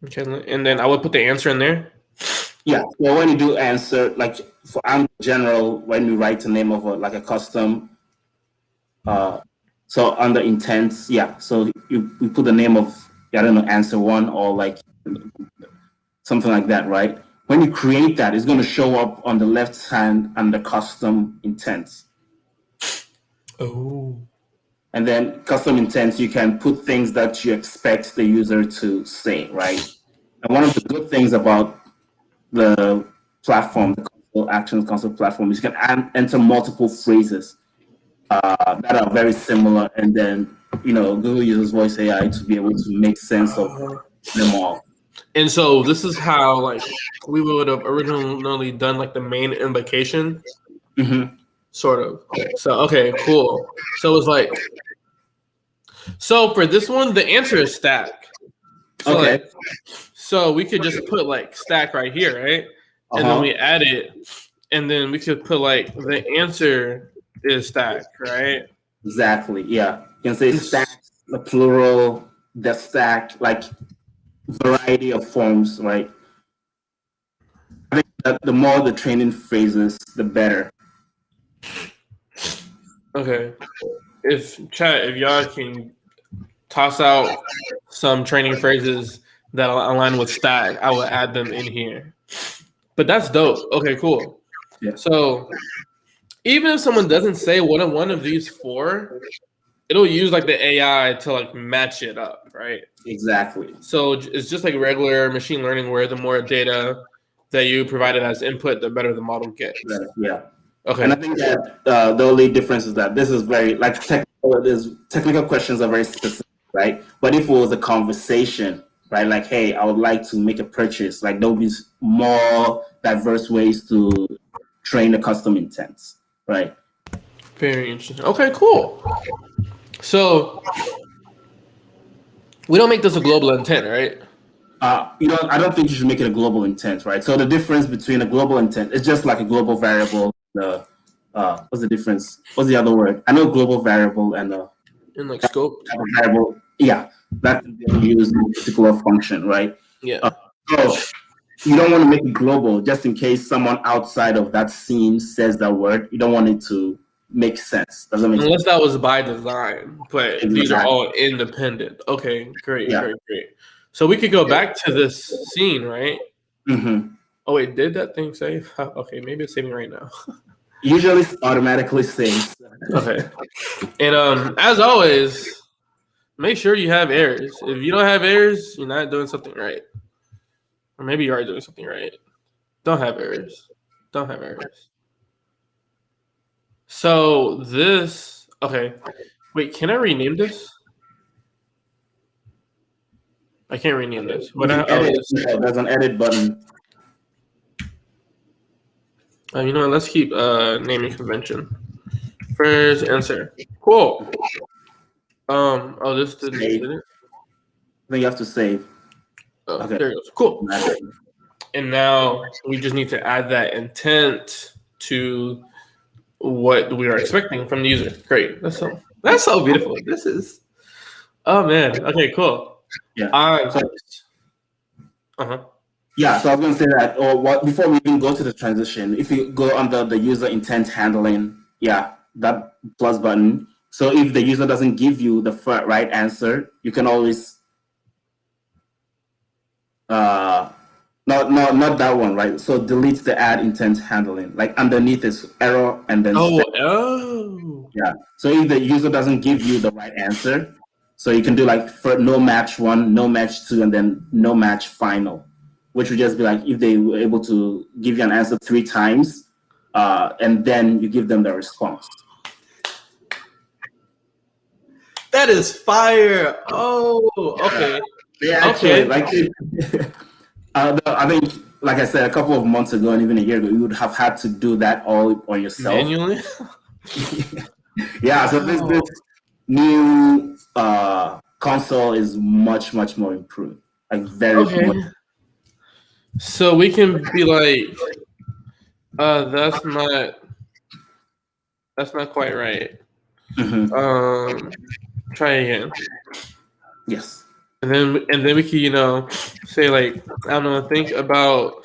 Okay, and then I would put the answer in there. Yeah. Well, when you do answer, like for general, when you write the name of a custom, so under intents, yeah. So you put the name of, I don't know, answer one or like something like that, right? When you create that, it's going to show up on the left hand under custom intents. Oh. And then custom intents, you can put things that you expect the user to say, right? And one of the good things about the platform, the Console Actions Console platform, is you can enter multiple phrases that are very similar, and then Google uses Voice AI to be able to make sense of them all. And so this is how like we would have originally done like the main invocation, sort of. So okay, cool. So it's like, so for this one, the answer is stack. So okay. Like, so we could just put like stack right here, right? And then we add it, and then we could put like the answer is stack, right? Exactly. Yeah. You can say stack, the plural, the stack, like variety of forms, right? I think that the more the training phrases, the better. Okay. If y'all can toss out some training phrases that align with stack, I will add them in here. But that's dope. Okay, cool. Yeah. So even if someone doesn't say one of these four, it'll use like the AI to like match it up, right? Exactly. So it's just like regular machine learning, where the more data that you provided as input, the better the model gets. Yeah. Okay. And I think that the only difference is that this is very like technical questions are very specific, right? But if it was a conversation, right? Like, hey, I would like to make a purchase. Like, there'll be more diverse ways to train the custom intents, right? Very interesting. Okay, cool. So we don't make this a global intent, right? I don't think you should make it a global intent, right? So the difference between a global intent is just like a global variable. What's the difference? What's the other word? I know global variable and in like scope variable. Yeah, that can be used in a particular function, right? Yeah. So you don't want to make it global just in case someone outside of that scene says that word. You don't want it to make sense. Doesn't make Unless sense. that was by design, but Exactly. These are all independent. Okay, great, Yeah. great. So we could go back to this scene, right? Mm-hmm. Oh wait, did that thing save? Okay, maybe it's saving right now. Usually automatically saves. Okay. And as always, make sure you have errors. If you don't have errors, you're not doing something right. Or maybe you are doing something right. Don't have errors. So this, okay. Wait, can I rename this? I can't rename this. There's an edit button. You know what? Let's keep naming convention. First answer. Cool. Oh, this didn't. Did it? Then you have to save. Oh, okay. There it goes. Cool. And now we just need to add that intent to what we are expecting from the user. Great. That's so beautiful. This is. Oh man. Okay. Cool. Yeah. Uh-huh. Yeah, so I was going to say that, or what, before we even go to the transition, if you go under the user intent handling, yeah, that plus button. So if the user doesn't give you the right answer, you can always, not that one, right? So delete the add intent handling. Like underneath is error and then yeah. So if the user doesn't give you the right answer, so you can do like for no match 1, no match 2, and then no match final, which would just be like if they were able to give you an answer 3 times, and then you give them the response. That is fire. Oh, okay. Yeah, actually, like I think, like I said, a couple of months ago and even a year ago, you would have had to do that all on yourself. Manually? Yeah, so this new console is much more improved, like very much. So we can be like, that's not quite right. Try again. Yes. And then we can, say like, I don't know, think about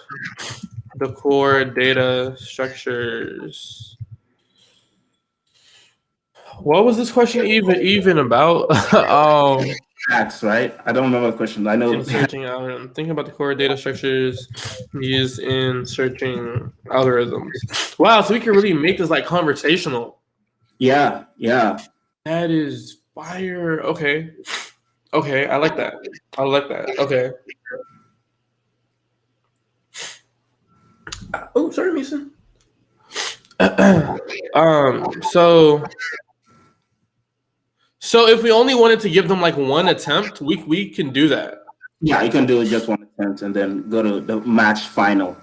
the core data structures. What was this question even about? Facts, right? I don't remember the question. I know. In searching algorithm, thinking about the core data structures used in searching algorithms. Wow, so we can really make this like conversational. Yeah. That is fire. Okay, I like that. Okay. Oh, sorry, Mason. So if we only wanted to give them like one attempt, we can do that. Yeah, you can do just one attempt and then go to the match final.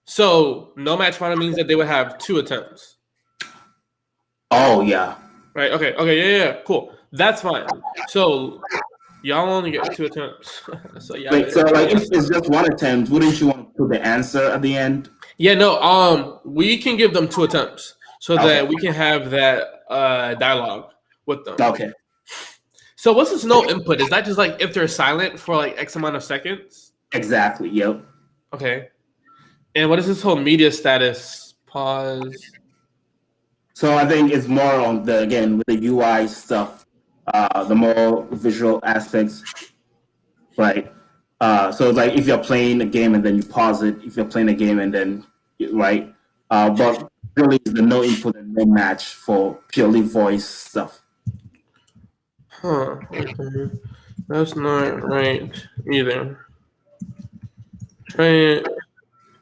So no match final means that they would have 2 attempts. Oh yeah. Right. Okay. Yeah. Cool. That's fine. So y'all only get 2 attempts. So yeah. Wait, so like if it's just one attempt, wouldn't you want to put the answer at the end? Yeah. No. We can give them 2 attempts so that we can have that dialogue with them. Okay. So what's this no input? Is that just like if they're silent for like X amount of seconds? Exactly. Yep. Okay. And what is this whole media status pause? So I think it's more on with the UI stuff, the more visual aspects, right? So like if you're playing a game and then you pause it, if you're playing a game and then right, but really the no input and no match for purely voice stuff. Okay. That's not right either. Try it.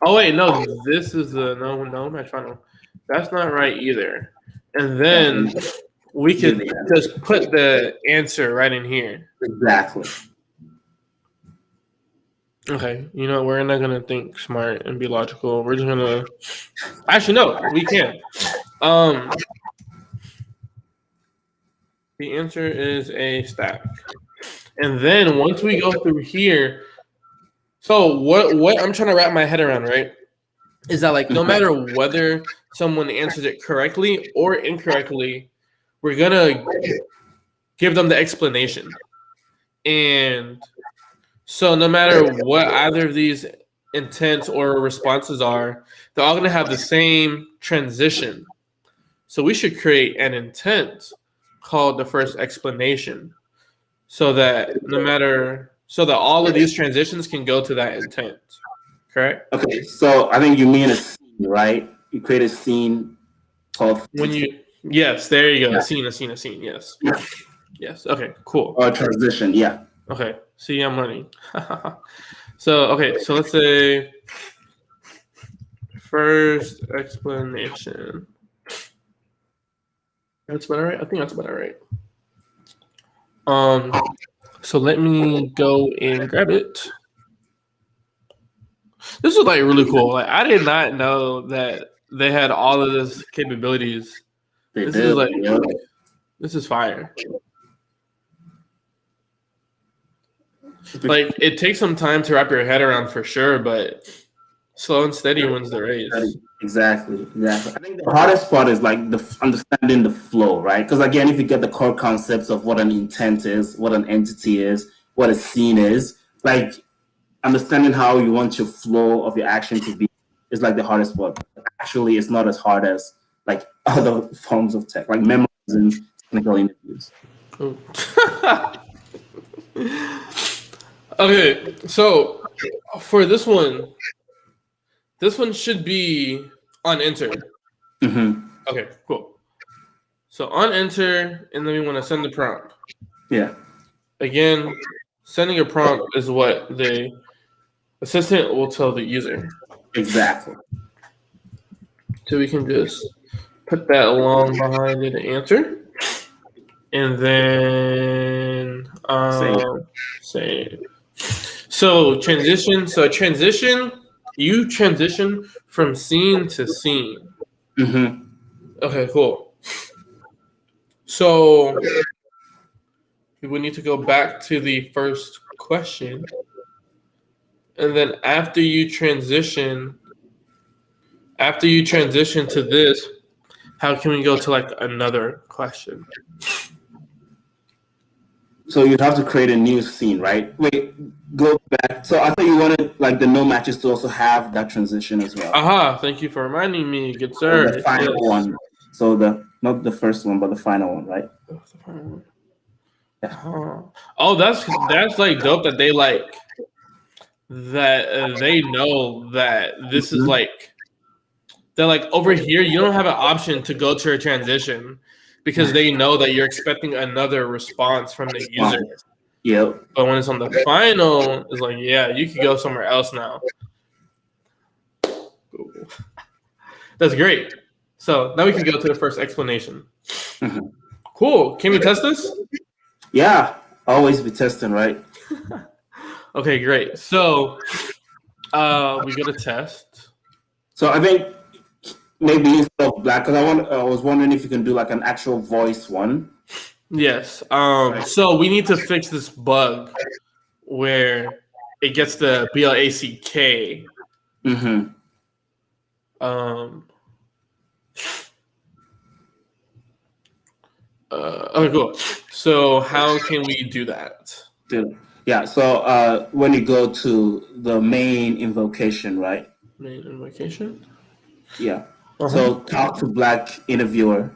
Oh wait, no. This is the no match final. That's not right either. And then we could just put the answer right in here. Exactly. Okay. We're not gonna think smart and be logical. We're just gonna. Actually, no. We can. The answer is a stack. And then once we go through here, so what I'm trying to wrap my head around, right, is that like no matter whether someone answers it correctly or incorrectly, we're gonna give them the explanation. And so no matter what either of these intents or responses are, they're all gonna have the same transition. So we should create an intent called the first explanation so that all of these transitions can go to that intent. Correct? Okay, so I think you mean a scene, right? You create a scene called yes, there you go. Yeah. A scene, yes. Yes. Okay, cool. Or transition, yeah. Okay. See, I'm learning. So let's say first explanation. That's about right. I think that's about right. So let me go and grab it. This is like really cool. Like I did not know that they had all of this capabilities. This is fire. Like it takes some time to wrap your head around for sure, but slow and steady wins the race. Exactly. I think the hardest part is like understanding the flow, right? Because again, if you get the core concepts of what an intent is, what an entity is, what a scene is, like understanding how you want your flow of your action to be is like the hardest part. Actually, it's not as hard as like other forms of tech, like memorizing technical interviews. Okay, so for this one should be on enter. Mm-hmm. Okay, cool. So on enter, and then we want to send the prompt. Yeah. Again, sending a prompt is what the assistant will tell the user. Exactly. So we can just put that along behind it and answer. And then save. So transition. You transition from scene to scene. Mm-hmm. Okay, cool. So we would need to go back to the first question. And then after you transition to this, how can we go to like another question? So you'd have to create a new scene, right? Wait, go back. So I thought you wanted like the no matches to also have that transition as well. Aha, thank you for reminding me, good sir. The final one. So not the first one, but the final one, right? Yeah. Oh, that's like dope that they like that they know that this is like they're like over here you don't have an option to go to a transition because they know that you're expecting another response from the user. Yep. But when it's on the final, it's like, yeah, you could go somewhere else now. That's great. So now we can go to the first explanation. Mm-hmm. Cool. Can we test this? Yeah. Always be testing, right? Okay, great. So we go to test. So I think maybe instead of black, because I was wondering if you can do like an actual voice one. Yes. So we need to fix this bug where it gets the BLACK. Mm-hmm. Okay, cool. So how can we do that? Yeah. So when you go to the main invocation, right? Main invocation. Yeah. So talk to Black interviewer.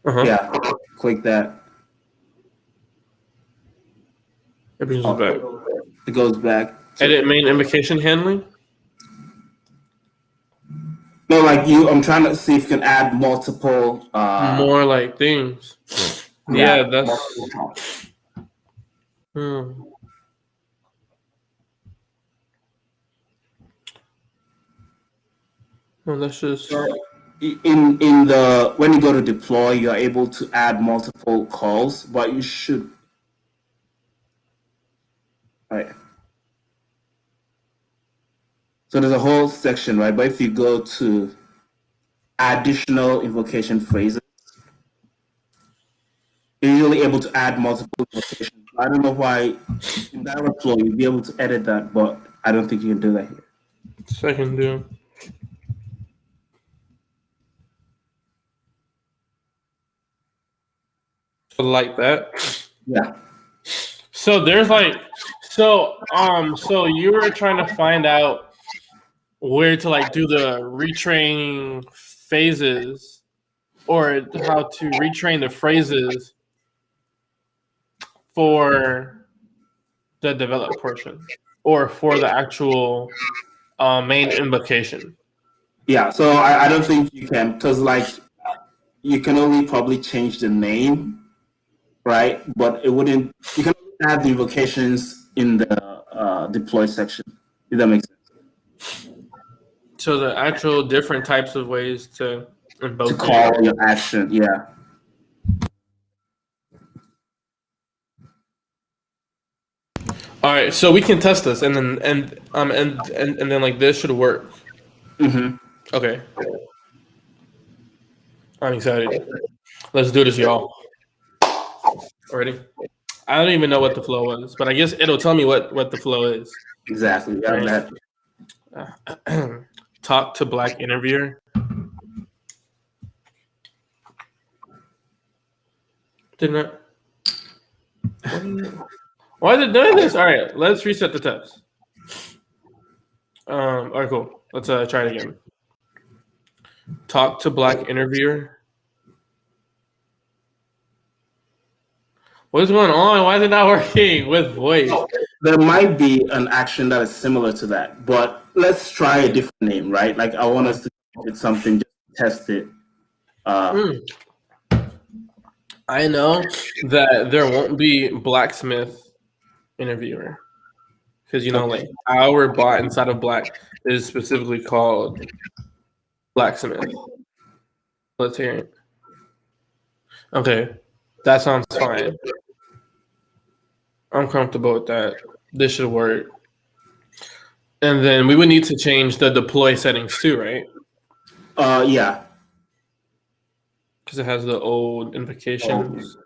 Yeah. Click that. It brings us back. It goes back. Edit main invocation handling. No, like I'm trying to see if you can add multiple. More like things. Yeah, that's. Well, that's just. In the when you go to deploy, you are able to add multiple calls, but you should. Right. So there's a whole section, right? But if you go to additional invocation phrases, you're usually able to add multiple invocations. I don't know why in that flow you'll be able to edit that, but I don't think you can do that here. So I can do. Like that. Yeah. So there's like so you were trying to find out where to like do the retraining phases or how to retrain the phrases for the develop portion or for the actual main invocation. Yeah, so I don't think you can, because like you can only probably change the name, right? But it wouldn't. You can add the invocations in the deploy section. If that makes sense. So the actual different types of ways to invoke to call your action, yeah. All right, so we can test this, and then like this should work. Mm-hmm. Okay, I'm excited. Let's do this, y'all. Ready? I don't even know what the flow was, but I guess it'll tell me what the flow is. Exactly. Yeah. Right. Talk to Black interviewer. Didn't I? Why is it doing this? All right, let's reset the test. All right, cool. Let's try it again. Talk to black interviewer. What's going on? Why is it not working with voice? There might be an action that is similar to that, but let's try a different name, right? Like I want us to get something, just test it. I know that there won't be blacksmith interviewer because like our bot inside of Black is specifically called blacksmith. Let's hear it. Okay, that sounds fine. I'm comfortable with that. This should work. And then we would need to change the deploy settings too, right? Yeah. Because it has the old invocations.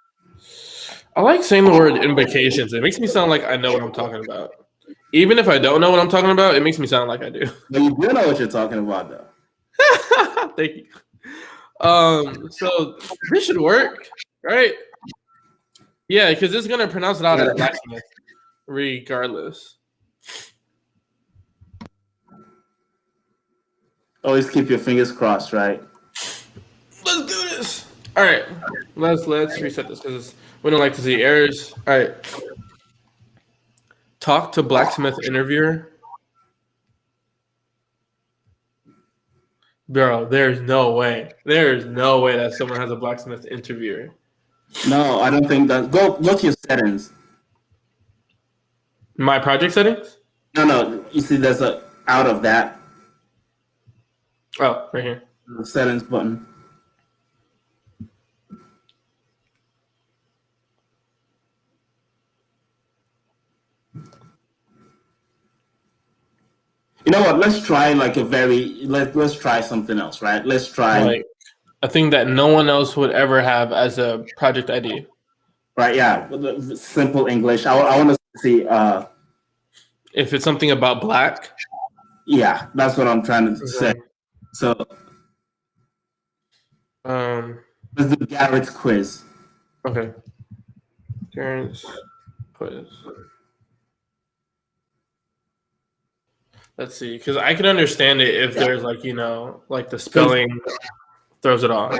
I like saying the word invocations. It makes me sound like I know what I'm talking about. Even if I don't know what I'm talking about, it makes me sound like I do. But you do know what you're talking about, though. Thank you. So this should work, right? Yeah, because it's gonna pronounce it out as blacksmith, regardless. Always keep your fingers crossed, right? Let's do this. All right, let's reset this because we don't like to see errors. All right, talk to blacksmith interviewer. Bro, there's no way. There's no way that someone has a blacksmith interviewer. No, I don't think that. Go to your settings. My project settings? No. You see, there's a out of that. Oh, right here. The settings button. You know what? Let's try like let's try something else, right? Let's try like a thing that no one else would ever have as a project ID. Right? Yeah, simple English. I want to see if it's something about Black. Yeah, that's what I'm trying to say. So let's do Garrett's quiz. Okay. Garrett's quiz. Let's see, because I can understand it if there's like the spelling throws it off.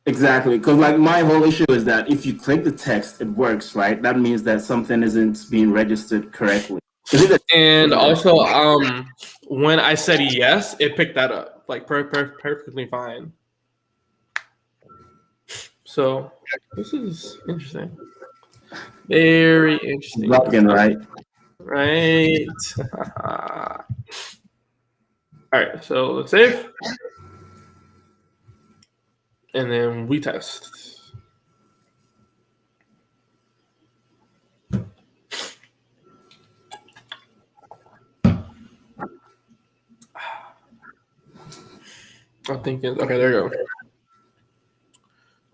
Exactly, because like my whole issue is that if you click the text, it works, right? That means that something isn't being registered correctly. And also, when I said yes, it picked that up like perfectly fine. So this is interesting. Very interesting. Rocking, right? Right. All right, so let's save. And then we test. I'm thinking, okay, there you go.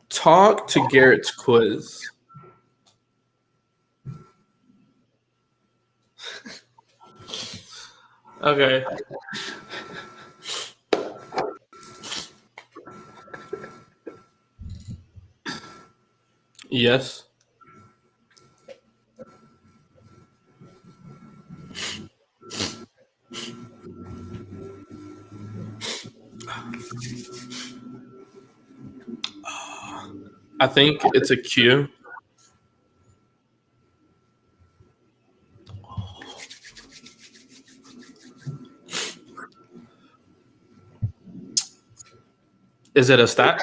Talk to Garrett's quiz. Okay. Yes. I think it's a Q. Is it a stack?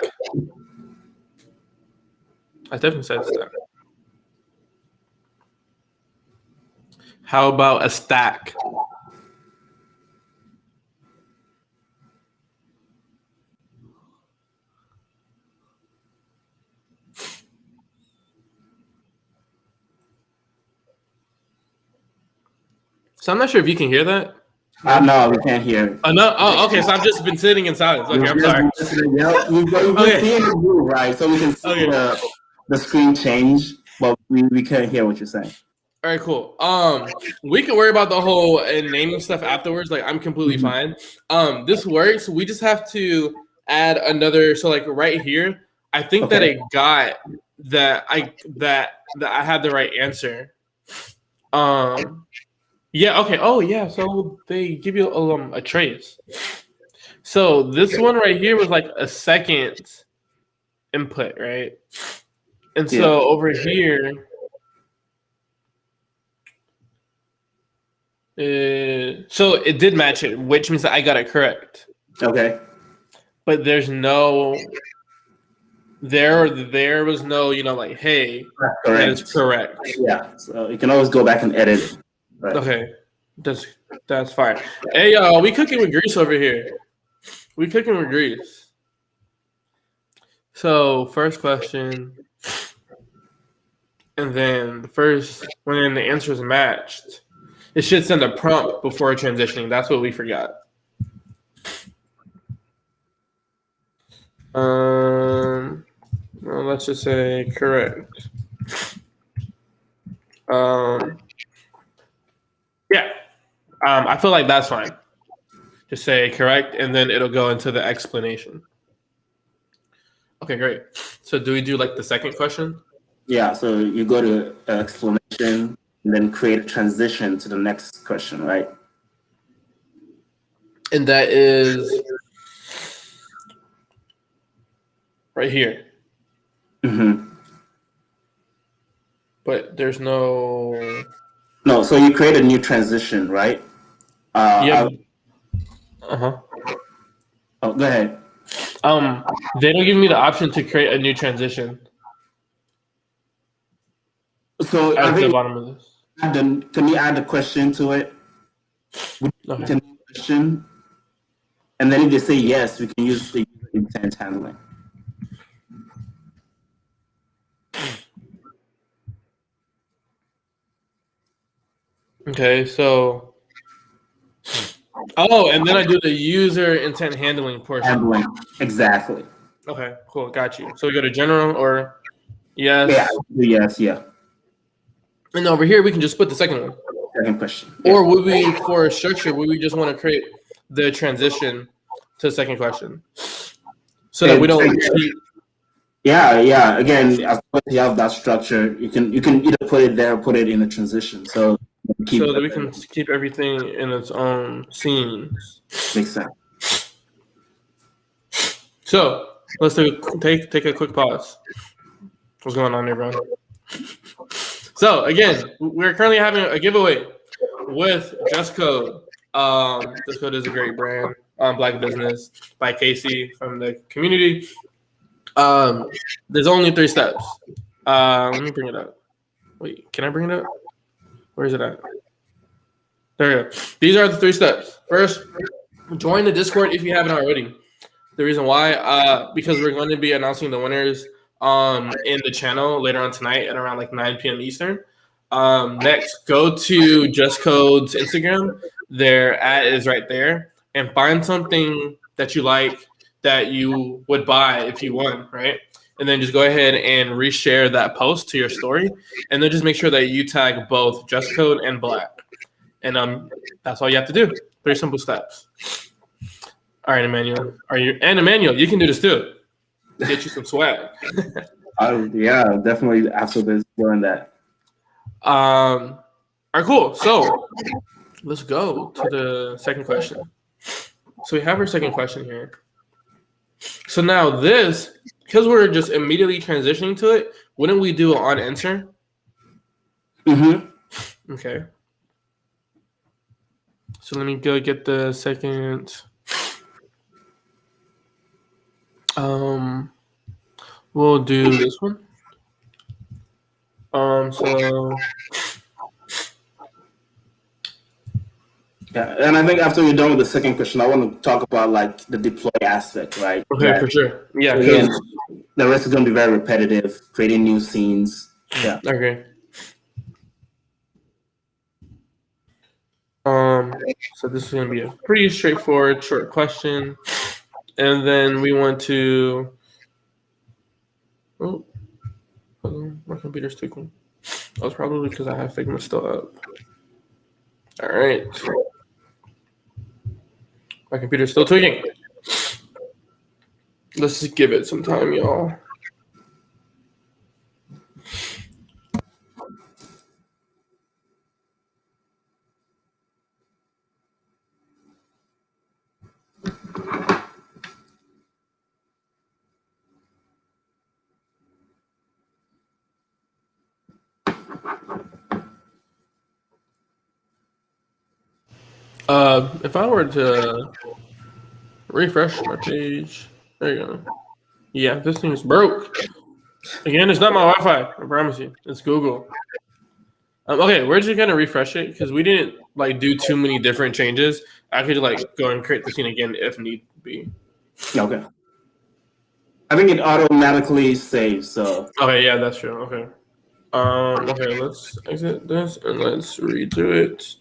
I definitely said stack. How about a stack? So I'm not sure if you can hear that. No, we can't hear. No. Oh, okay. So I've just been sitting in silence. Okay, I'm sorry. Yeah, we've been seeing the blue, right? So we can see the screen change, but we can't hear what you're saying. All right, cool. We can worry about the whole naming stuff afterwards. Like, I'm completely fine. This works. We just have to add another. So, like right here, I think that it got that I had the right answer. Yeah. Okay. Oh, yeah. So they give you a trace. So this one right here was like a second input, right? And Yeah. so over here, so it did match it, which means that I got it correct. Okay. But there's no there was no, like, hey, that is correct. Yeah. So you can always go back and edit it. Right. Okay. That's fine. Hey, we cooking with grease over here. We cooking with grease. So first question, and then when the answer is matched, it should send a prompt before transitioning. That's what we forgot. Well, let's just say correct. Yeah. I feel like that's fine. Just say correct, and then it'll go into the explanation. Okay, great. So do we do like the second question? Yeah. So you go to explanation and then create a transition to the next question, right? And that is right here. Mm-hmm. But there's no. No. So you create a new transition, right? Yeah. Oh, go ahead. They don't give me the option to create a new transition. So at the bottom of this. Can you add a question to it? Okay. Question, and then if they say yes, we can use the intent handling. Okay, so. Oh, and then I do the user intent handling portion. Handling, exactly. Okay, cool, got you. So we go to general or yes. Yeah. And over here we can just put the second one. Second question. Or would we, for structure, would we just want to create the transition to the second question, so that we don't keep. Yeah. Again, as long as you have that structure, you can either put it there or put it in a transition. So that we can keep everything in its own scenes. Makes sense. So let's take a quick pause. What's going on, everyone? So again, we're currently having a giveaway with Dress Code. Dress Code is a great brand, Black business by Casey from the community. There's only 3 steps. Let me bring it up. Wait, can I bring it up? Where is it at? There we go. These are the 3 steps. First, join the Discord if you haven't already. The reason why, because we're going to be announcing the winners in the channel later on tonight at around like 9 p.m. Eastern. Next, go to Just Code's Instagram. Their ad is right there. And find something that you like that you would buy if you won, right? And then just go ahead and reshare that post to your story. And then just make sure that you tag both Just Code and Black. And that's all you have to do. 3 simple steps. All right, Emmanuel. Emmanuel, you can do this too. Get you some swag. Yeah, definitely after this doing that. All right, cool. So let's go to the second question. So we have our second question here. So now this, because we're just immediately transitioning to it, wouldn't we do it on enter? Mm-hmm. Okay. So let me go get the second. We'll do this one. So yeah, and I think after you're done with the second question, I want to talk about like the deploy aspect, right? Okay, right. For sure. Yeah, again, the rest is going to be very repetitive, creating new scenes. Yeah. Okay. So this is going to be a pretty straightforward, short question, and then we want to. Oh, my computer's tweaking. That's probably because I have Figma still up. All right. My computer's still tweaking. Let's just give it some time, y'all. If I were to refresh my page, there you go. Yeah, this thing's broke. Again, it's not my Wi-Fi. I promise you, it's Google. Okay, we're just gonna refresh it because we didn't like do too many different changes. I could like go and create the scene again if need be. Okay. I think it automatically saves. So Okay, yeah, that's true. Okay. Okay, let's exit this and let's redo it.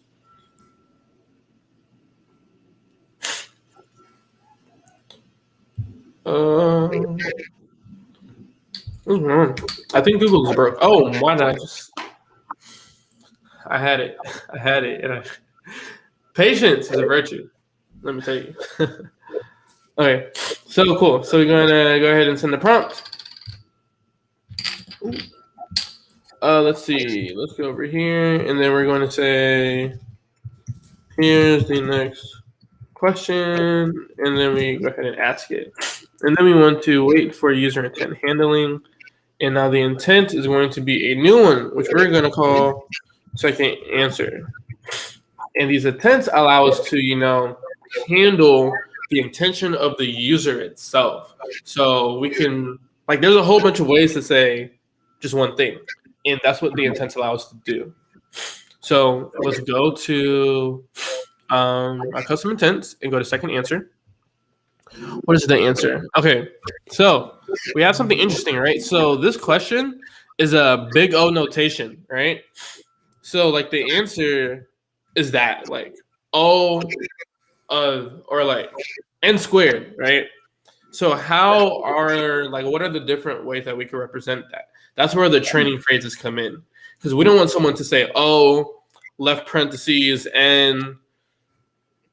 What's going on? I think Google's broke. Oh, why did I just? I had it. I had it. Patience is a virtue. Let me tell you. Okay, so cool. So we're gonna go ahead and send the prompt. Let's see. Let's go over here, and then we're going to say, "Here's the next question," and then we go ahead and ask it, and then we want to wait for user intent handling, and now the intent is going to be a new one, which we're going to call second answer, and these intents allow us to handle the intention of the user itself. So we can there's a whole bunch of ways to say just one thing, and that's what the intents allow us to do. So let's go to our custom intents and go to second answer. What is the answer? Okay, so we have something interesting, right? So this question is a big O notation, right? So the answer is that O or n squared, right? So how are what are the different ways that we can represent that? That's where the training phrases come in, because we don't want someone to say O left parentheses and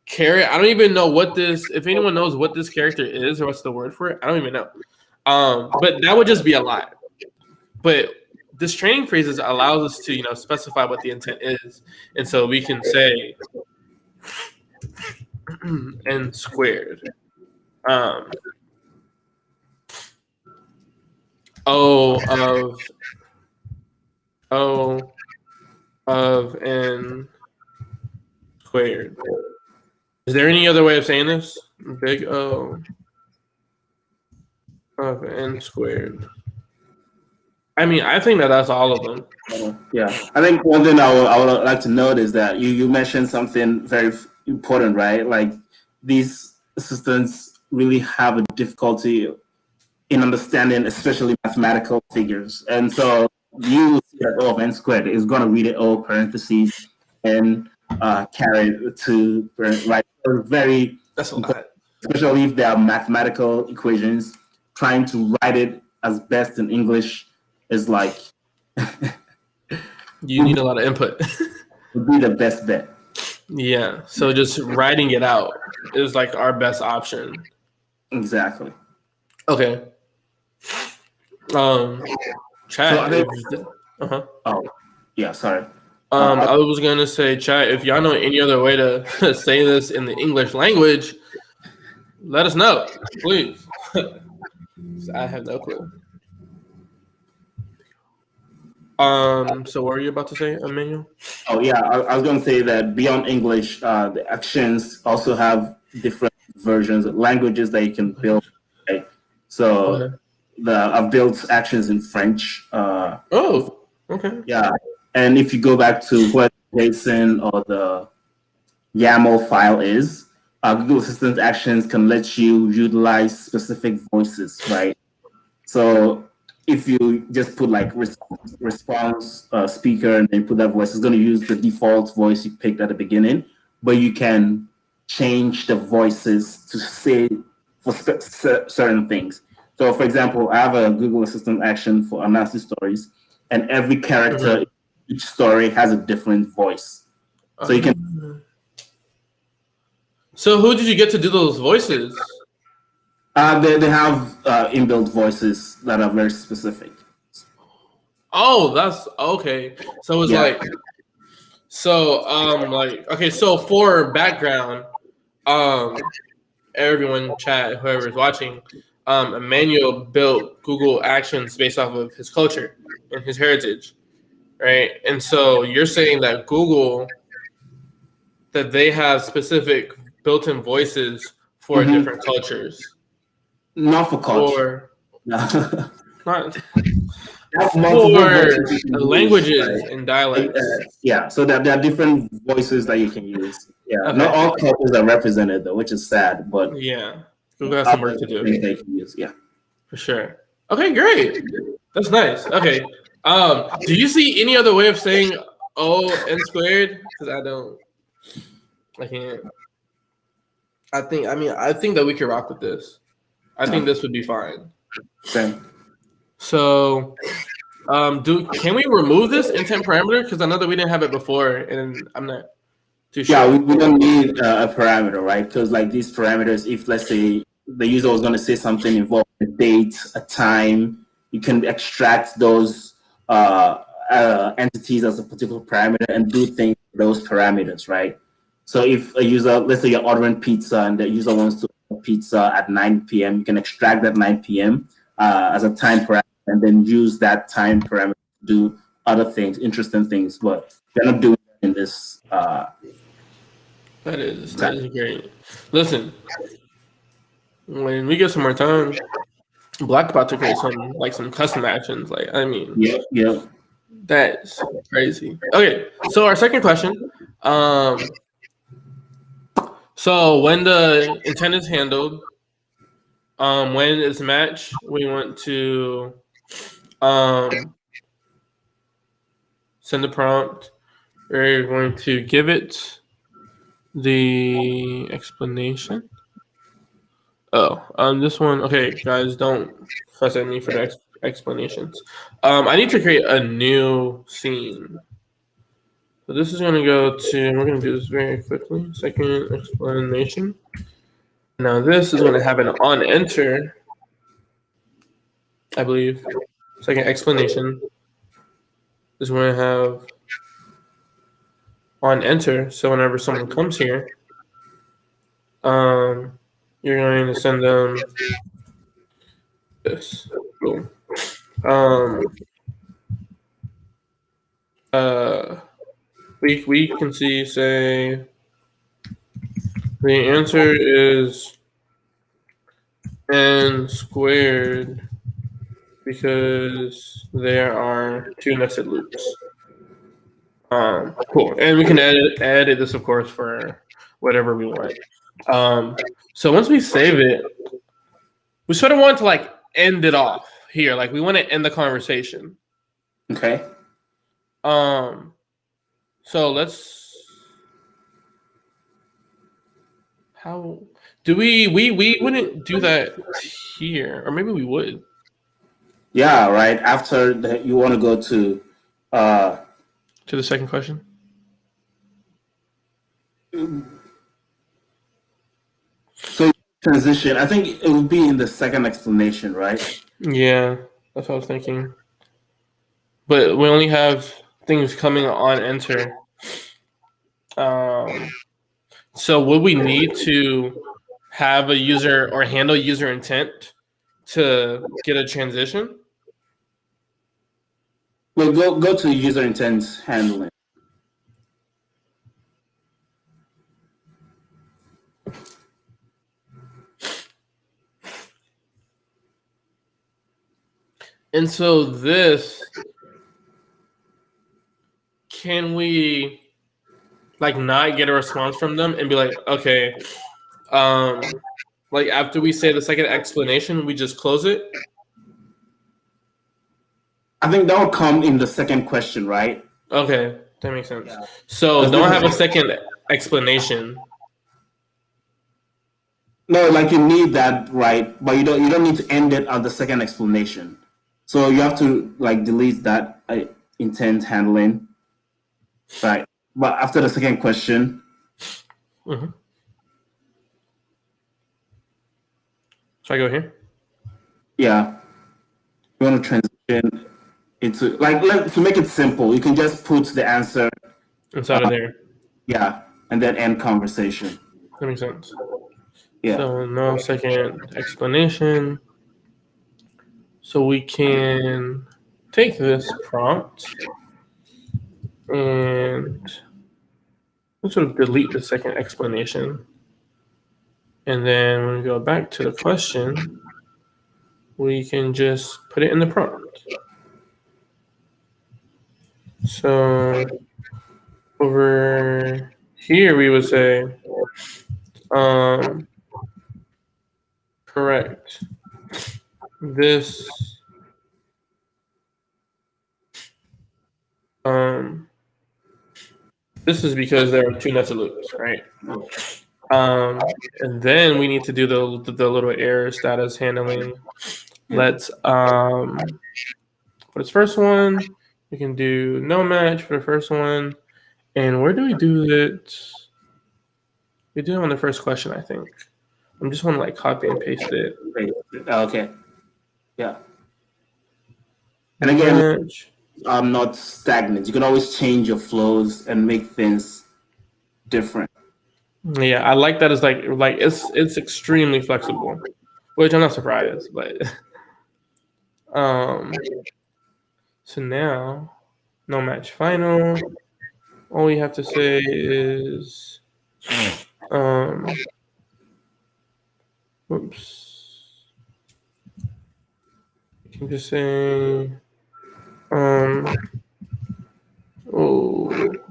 caret. I don't even know what this. If anyone knows what this character is or what's the word for it, I don't even know. But that would just be a lot. But this training phrases allows us to specify what the intent is, and so we can say n squared. O of n squared. Is there any other way of saying this? Big O of n squared. I mean, I think that's all of them. Yeah, I think one thing I would like to note is that you mentioned something very important, right? Like these assistants really have a difficulty in understanding, especially mathematical figures, and so you see that O of n squared is going to read it O parentheses and caret to right. Very That's a lot. Especially if there are mathematical equations, trying to write it as best in English is you need a lot of input. would be the best bet. Yeah, so just writing it out is our best option. Exactly. Okay. Chat. Oh, yeah. Sorry. I was gonna say, chat. If y'all know any other way to say this in the English language, let us know, please. I have no clue. So what were you about to say, Emmanuel? Oh yeah, I was going to say that beyond English, the actions also have different versions of languages that you can build. Right? So I've built actions in French. Oh, okay. Yeah, and if you go back to what JSON or the YAML file is, Google Assistant actions can let you utilize specific voices, right? So if you just put response speaker and then put that voice, it's going to use the default voice you picked at the beginning, but you can change the voices to say for certain things. So for example, I have a Google Assistant action for analysis stories, and every character in each story has a different voice. So you can. So who did you get to do those voices? They have inbuilt voices that are very specific. Oh, that's okay. So it's okay. So for background, everyone, chat, whoever is watching, Emmanuel built Google Actions based off of his culture and his heritage, right? And so you're saying that Google, that they have specific built-in voices for different cultures, Not for culture. or No. not Multiple for voices you can use, languages right? and dialects. Yeah, so there are different voices that you can use. Yeah, Okay. not all cultures are represented though, which is sad. But Yeah, Google has some work to do. They can use, yeah, for sure. Okay, great. That's nice. Okay. Do you see any other way of saying O n squared? Because I can't. I think that we could rock with this. I think this would be fine. Same. So, can we remove this intent parameter? Because I know that we didn't have it before, and I'm not too sure. Yeah, we don't need a parameter, right? Because like these parameters, if let's say the user was going to say something involving a date, a time, you can extract those entities as a particular parameter and do things with those parameters, right? So if a user, let's say you're ordering pizza and the user wants to order pizza at 9 p.m., you can extract that 9 p.m. As a time parameter and then use that time parameter to do other things, interesting things, but they're not doing that in this. That is great. Listen, when we get some more time, Black about to create some custom actions. Yeah. That's crazy. Okay, so our second question. So when the intent is handled, when it's matched, we want to send the prompt. We're going to give it the explanation. This one. Okay, guys, don't fuss at me for the explanations. I need to create a new scene. So this is going to go to. We're going to do this very quickly. Second explanation. Now this is going to have an on enter, I believe. Second explanation is going to have on enter. So whenever someone comes here, you're going to send them this. Boom. We can see, say, the answer is n squared because there are two nested loops. Cool, and we can edit this, of course, for whatever we want. So once we save it, we sort of want to like end it off here. Like we want to end the conversation. Okay. So let's. How do we wouldn't do that here, or maybe we would. Yeah, right. After that, you want to go to the second question. So transition. I think it would be in the second explanation, right? Yeah, that's what I was thinking. But we only have things coming on enter. So would we need to have a user or handle user intent to get a transition? Well, go to user intent handling. And so this, can we like not get a response from them and be like, okay, like after we say the second explanation, we just close it? I think that would come in the second question, right? Okay, that makes sense. Yeah. So don't have a second explanation. No, like you need that, right? But you don't need to end it on the second explanation. So you have to like delete that intent handling, right? But after the second question, mm-hmm. So I go here. Yeah, you want to transition into to make it simple. You can just put the answer inside of there. Yeah, and then end conversation. That makes sense. Yeah. So no second explanation. So we can take this prompt And let's sort of delete the second explanation. And then when we go back to the question, we can just put it in the prompt. So over here, we would say, correct. This, this is because there are two nested loops, right? And then we need to do the little error status handling. Let's for this first one, we can do no match for the first one. And where do we do it? We do it on the first question, I think. I just want to like copy and paste it. Okay. Yeah. And again, Match. not stagnant. You can always change your flows and make things different. Yeah, I like that. It's like it's extremely flexible, which I'm not surprised, but so now no match final. All we have to say is whoops. You can just say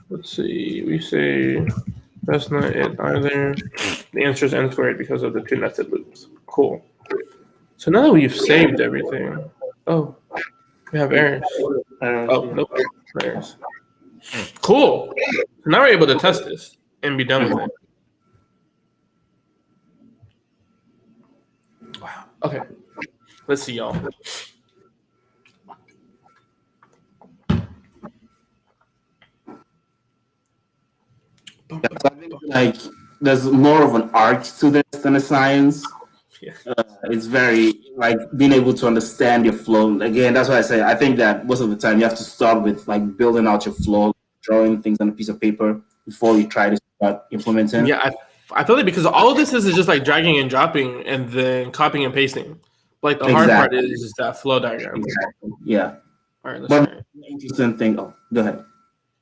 let's see. We say that's not it either. The answer is n squared because of the two nested loops. Cool. So now that we've saved everything, oh, we have errors. Oh, nope, no errors. Cool. Now we're able to test this and be done with it. Wow. Okay. Let's see, y'all. So I think like there's more of an art to this than a science. Yeah. It's very like being able to understand your flow. Again, that's why I say I think that most of the time you have to start with like building out your flow, drawing things on a piece of paper before you try to start implementing. Yeah, I feel like because all of this is just like dragging and dropping and then copying and pasting. Like the hard part is just that flow diagram. Exactly. Yeah. All right, let's But try. interesting thing. Oh, go ahead.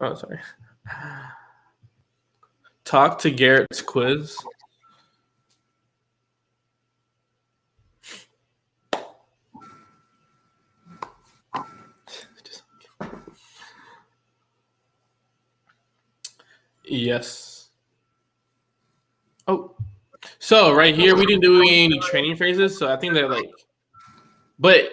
Oh, sorry. Talk to Garrett's quiz. Yes. Oh, so right here we didn't do any training phrases, so I think that like, but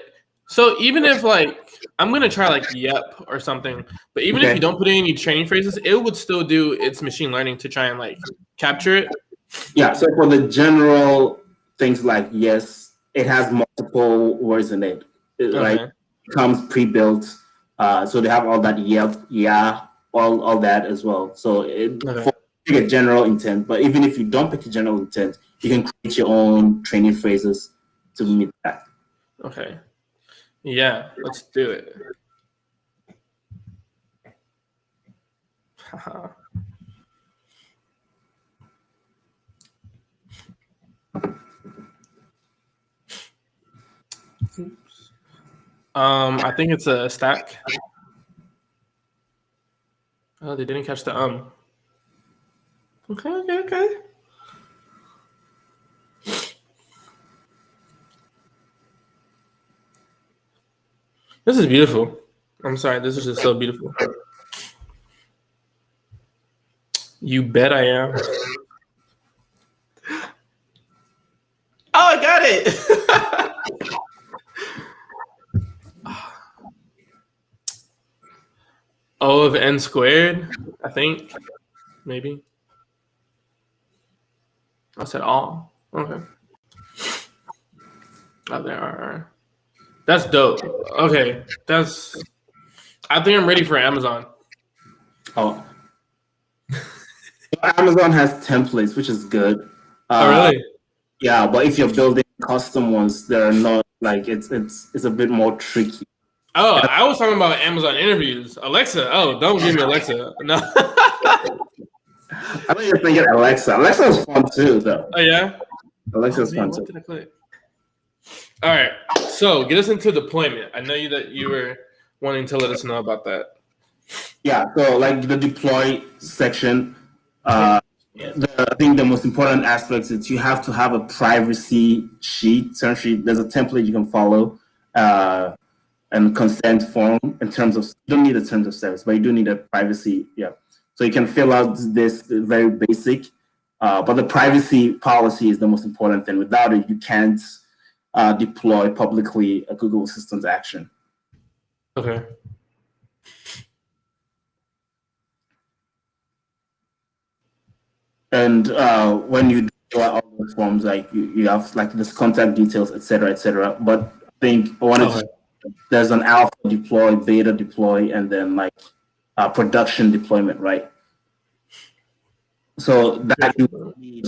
so even if like I'm gonna try like yep or something, but even if you don't put in any training phrases, it would still do its machine learning to try and like capture it. Yeah. So for the general things like yes, it has multiple words in it. Like it comes pre-built, so they have all that yep, yeah, all that as well. So for pick a general intent, but even if you don't pick a general intent, you can create your own training phrases to meet that. Okay. Yeah, let's do it. Oops. I think it's a stack. Oh, they didn't catch the Okay. This is beautiful. I'm sorry, this is just so beautiful. You bet I am. Oh, I got it. O of n squared, I think. Maybe. I said all. Okay. Oh, there are. That's dope. Okay. I think I'm ready for Amazon. Oh. Amazon has templates, which is good. Oh, really? Yeah, but if you're building custom ones, they're not like it's a bit more tricky. Oh, I was talking about Amazon interviews. Alexa. Oh, don't give me Alexa. No. I thought you were thinking Alexa. Alexa is fun too, though. Oh, yeah? Alexa is fun what too. did I click? All right. So get us into deployment. I know that you were wanting to let us know about that. Yeah, so like the deploy section, I think the most important aspect is you have to have a privacy sheet. Essentially, there's a template you can follow and consent form in terms of, you don't need a terms of service, but you do need a privacy. Yeah. So you can fill out this very basic, but the privacy policy is the most important thing. Without it, you can't deploy publicly a Google Assistant action. Okay. And when you do all those forms, like you have like this contact details, et cetera. But I think there's an alpha deploy, beta deploy, and then like production deployment, right? So that you need.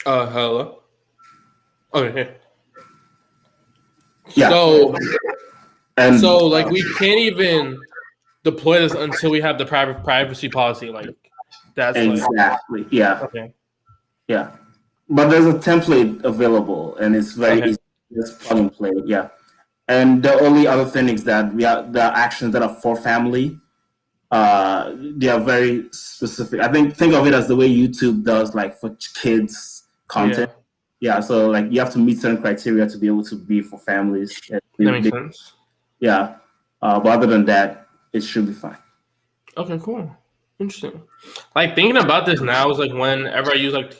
Hello. Okay. Yeah. So like we can't even deploy this until we have the privacy policy. Like that's exactly. Like, yeah. Okay. Yeah. But there's a template available, and it's very easy. Just plug and play. Yeah. And the only other thing is that we have the actions that are for family. They are very specific. I think of it as the way YouTube does, like for kids content. Yeah. So like you have to meet certain criteria to be able to be for families. That makes sense. Yeah. But other than that, it should be fine. Okay, cool. Interesting. Like thinking about this now is like whenever I use like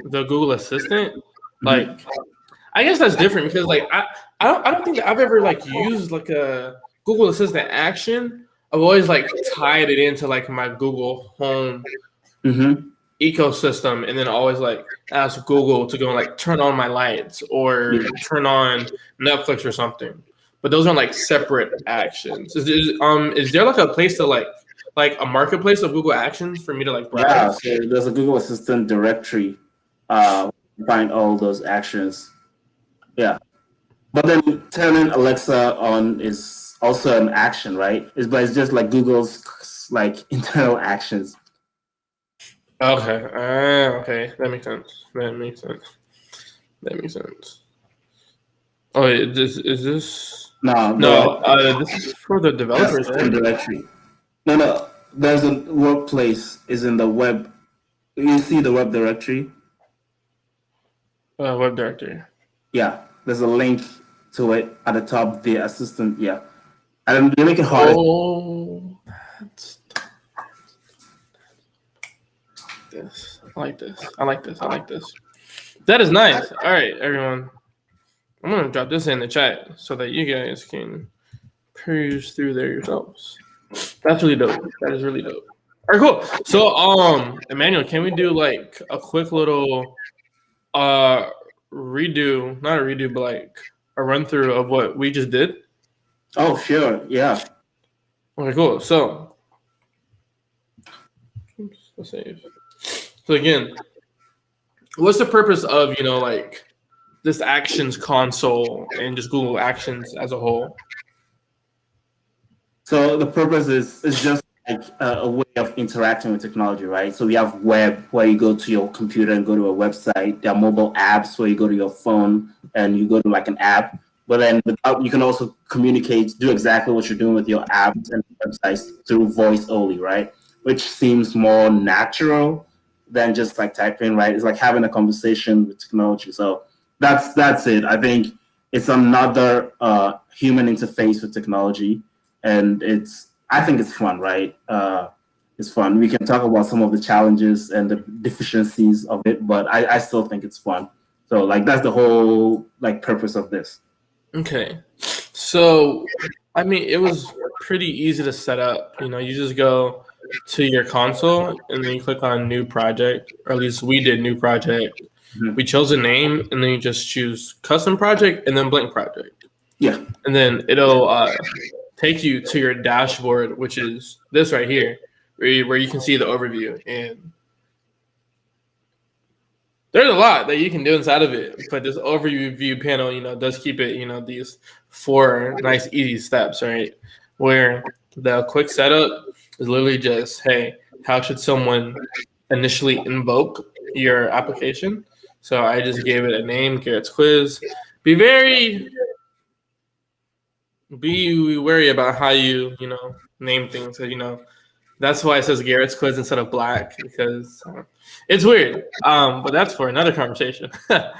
the Google Assistant, like I guess that's different because like I don't think that I've ever like used like a Google Assistant action. I've always like tied it into like my Google Home ecosystem, and then always like ask Google to go and like turn on my lights or turn on Netflix or something. But those are like separate actions. Is there like a place to like a marketplace of Google Actions for me to like browse? Yeah, so there's a Google Assistant directory. Find all those actions. Yeah. But then turning Alexa on is also an action, right? But it's just like Google's like internal actions. Okay. Okay. That makes sense. That makes sense. Oh, is this? No. This is for the developers. Right? Directory. No. There's a workplace is in the web. You see the web directory? Web directory. Yeah. There's a link to it at the top. The assistant. Yeah. And they make it harder. Oh, this. I like this. That is nice. All right, everyone. I'm gonna drop this in the chat so that you guys can peruse through there yourselves. That's really dope. That is really dope. All right, cool. So, Emmanuel, can we do like a quick little redo? Not a redo, but like a run through of what we just did. Oh, sure. Yeah. Okay, cool. So, let's save. So again, what's the purpose of like this Actions console and just Google Actions as a whole? So the purpose is just like a way of interacting with technology, right? So we have web where you go to your computer and go to a website. There are mobile apps where you go to your phone and you go to like an app. But then you can also communicate, do exactly what you're doing with your apps and websites through voice only, right? Which seems more natural than just like typing, right? It's like having a conversation with technology. So that's it. I think it's another human interface with technology, and I think it's fun, right? It's fun. We can talk about some of the challenges and the deficiencies of it, but I still think it's fun. So like that's the whole like purpose of this. Okay. So I mean it was pretty easy to set up. You just go to your console and then you click on new project, or at least we did new project. We chose a name and then you just choose custom project and then blank project. Yeah. And then it'll take you to your dashboard, which is this right here, where you can see the overview. And there's a lot that you can do inside of it, but this overview panel, does keep it, these 4 nice, easy steps, right? Where the quick setup is literally just, hey, how should someone initially invoke your application? So I just gave it a name, Garrett's Quiz. Be very be wary about how you name things. That's why it says Garrett's quiz instead of black, because it's weird. But that's for another conversation. But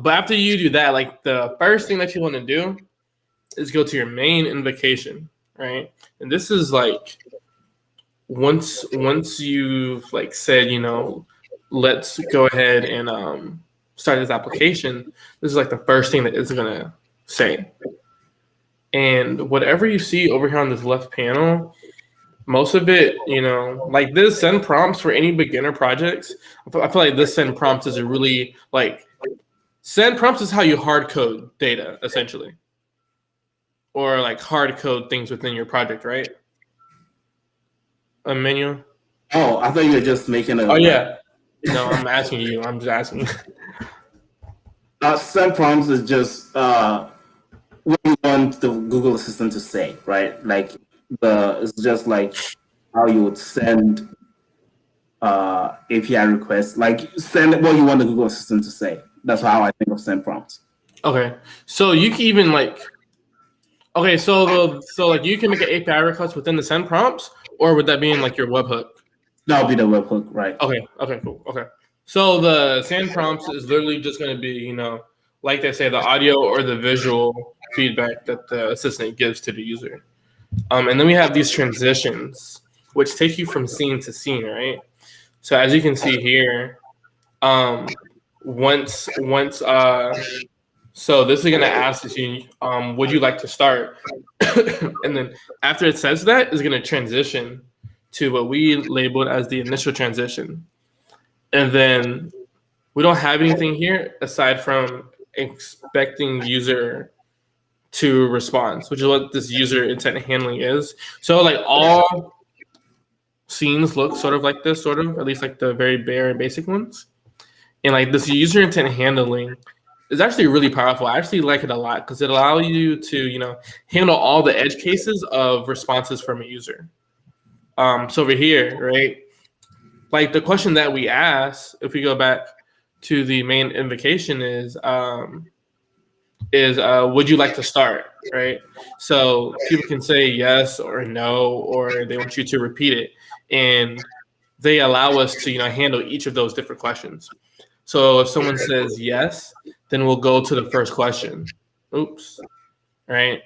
after you do that, like the first thing that you want to do is go to your main invocation, right? And this is like once you've like said, let's go ahead and start this application. This is like the first thing that it's gonna say. And whatever you see over here on this left panel, most of it, like this send prompts for any beginner projects. I feel like this send prompts is a really like send prompts is how you hard code data essentially, or like hard code things within your project, right? Emmanuel? Oh, I thought you were just making a. Oh yeah. No, I'm asking you. I'm just asking. Send prompts is just what you want the Google Assistant to say, right? Like it's just like how you would send API requests, like send what you want the Google Assistant to say. That's how I think of send prompts. Okay, so you can even like, so like you can make an API request within the send prompts, or would that be in like your webhook? That would be the webhook, right? Okay, cool. Okay, so the send prompts is literally just going to be, like they say, the audio or the visual feedback that the assistant gives to the user. And then we have these transitions, which take you from scene to scene, right? So as you can see here, once so this is going to ask you, would you like to start? And then after it says that, it's going to transition to what we labeled as the initial transition. And then we don't have anything here aside from expecting user to respond, which is what this user intent handling is. So like all scenes look sort of like this, at least like the very bare and basic ones. And like this user intent handling is actually really powerful. I actually like it a lot because it allows you to, handle all the edge cases of responses from a user. So over here, right? Like the question that we ask, if we go back to the main invocation is would you like to start, right? So people can say yes or no, or they want you to repeat it. And they allow us to, handle each of those different questions. So if someone says yes, then we'll go to the first question. Oops. Right.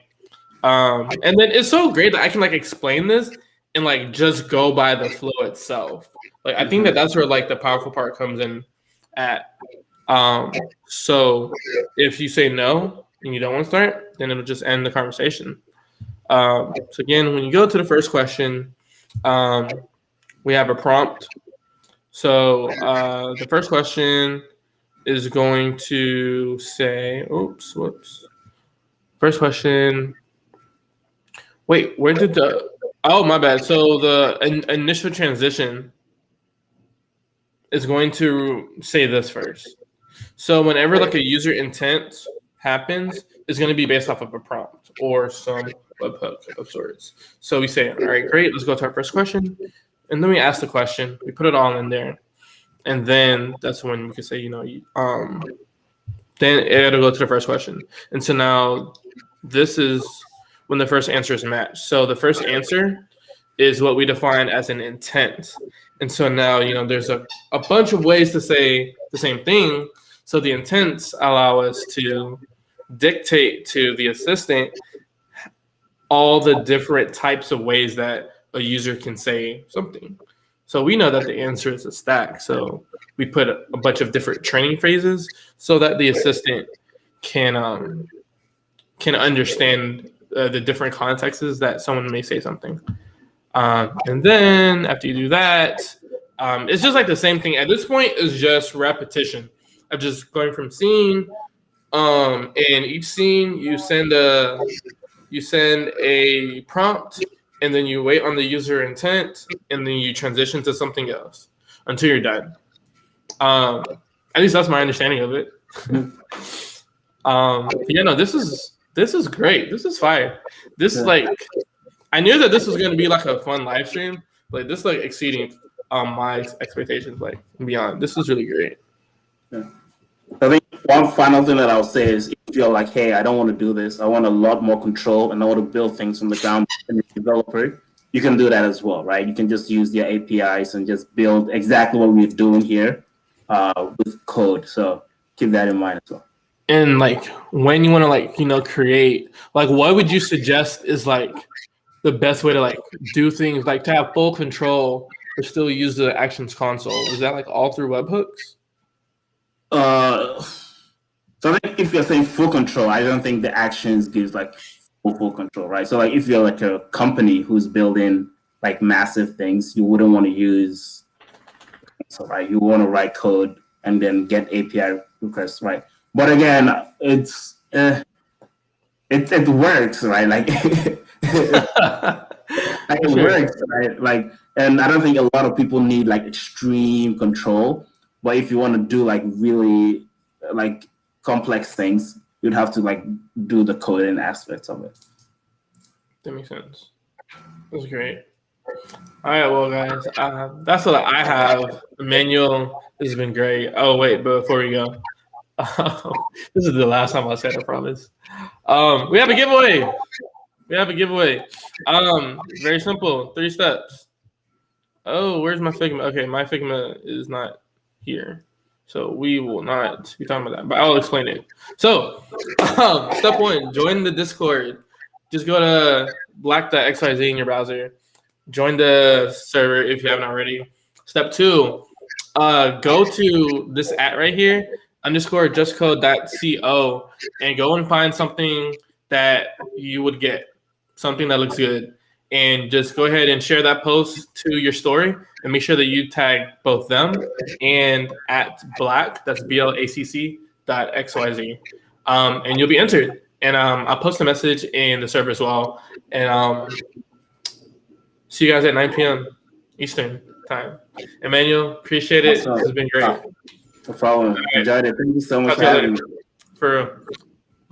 And then it's so great that I can like explain this and like just go by the flow itself. Like I think that's where like the powerful part comes in at. So if you say no and you don't want to start, then it'll just end the conversation. So again, when you go to the first question, we have a prompt. So the first question is going to say, whoops. First question. Wait, where did oh, my bad. So the initial transition is going to say this first. So whenever like a user intent happens, it's going to be based off of a prompt or some webhook of sorts. So we say, all right, great, let's go to our first question. And then we ask the question, we put it all in there. And then that's when we can say, then it'll go to the first question. And so now this is when the first answer is matched. So the first answer is what we define as an intent. And so now, there's a bunch of ways to say the same thing. So the intents allow us to dictate to the assistant all the different types of ways that a user can say something. So we know that the answer is a stack. So we put a bunch of different training phrases so that the assistant can understand the different contexts that someone may say something. And then after you do that, it's just like the same thing. At this point, it's just repetition of just going from scene. And each scene, you send a prompt, and then you wait on the user intent, and then you transition to something else until you're done. At least that's my understanding of it. This is great. This is fire. This is like, I knew that this was going to be like a fun live stream. Like this, like exceeding my expectations, like beyond. This is really great. Yeah. I think one final thing that I'll say is if you're like, hey, I don't want to do this, I want a lot more control and I want to build things from the ground and a developer, you can do that as well, right? You can just use their APIs and just build exactly what we're doing here with code. So keep that in mind as well. And like when you want to like, create, like what would you suggest is like the best way to like do things, like to have full control but still use the Actions console? Is that like all through webhooks? So I think if you're saying full control, I don't think the Actions gives like full control, right? So like if you're like a company who's building like massive things, you wouldn't want to use, so right, you want to write code and then get API requests, right? But again, it works, right? Like, it works, right? Like, and I don't think a lot of people need like extreme control. But if you want to do like really like complex things, you'd have to like do the coding aspects of it. That makes sense. That's great. All right, well, guys, that's what I have. Emmanuel, this has been great. Oh, wait, but before we go, this is the last time I said, I promise. We have a giveaway. Very simple, 3 steps. Oh, where's my Figma? Okay, my Figma is not here, so we will not be talking about that, but I'll explain it. So, step 1, join the Discord. Just go to black.xyz in your browser. Join the server if you haven't already. Step 2, go to this @ right here, _justcode.co, and go and find something that you would get, something that looks good. And just go ahead and share that post to your story and make sure that you tag both them and @black, that's BLACC.xyz. And you'll be entered. And I'll post a message in the server as well. And see you guys at 9 p.m. Eastern time. Emmanuel, appreciate it. This has been great. No problem. Enjoyed it. Thank you so much for having me. For real.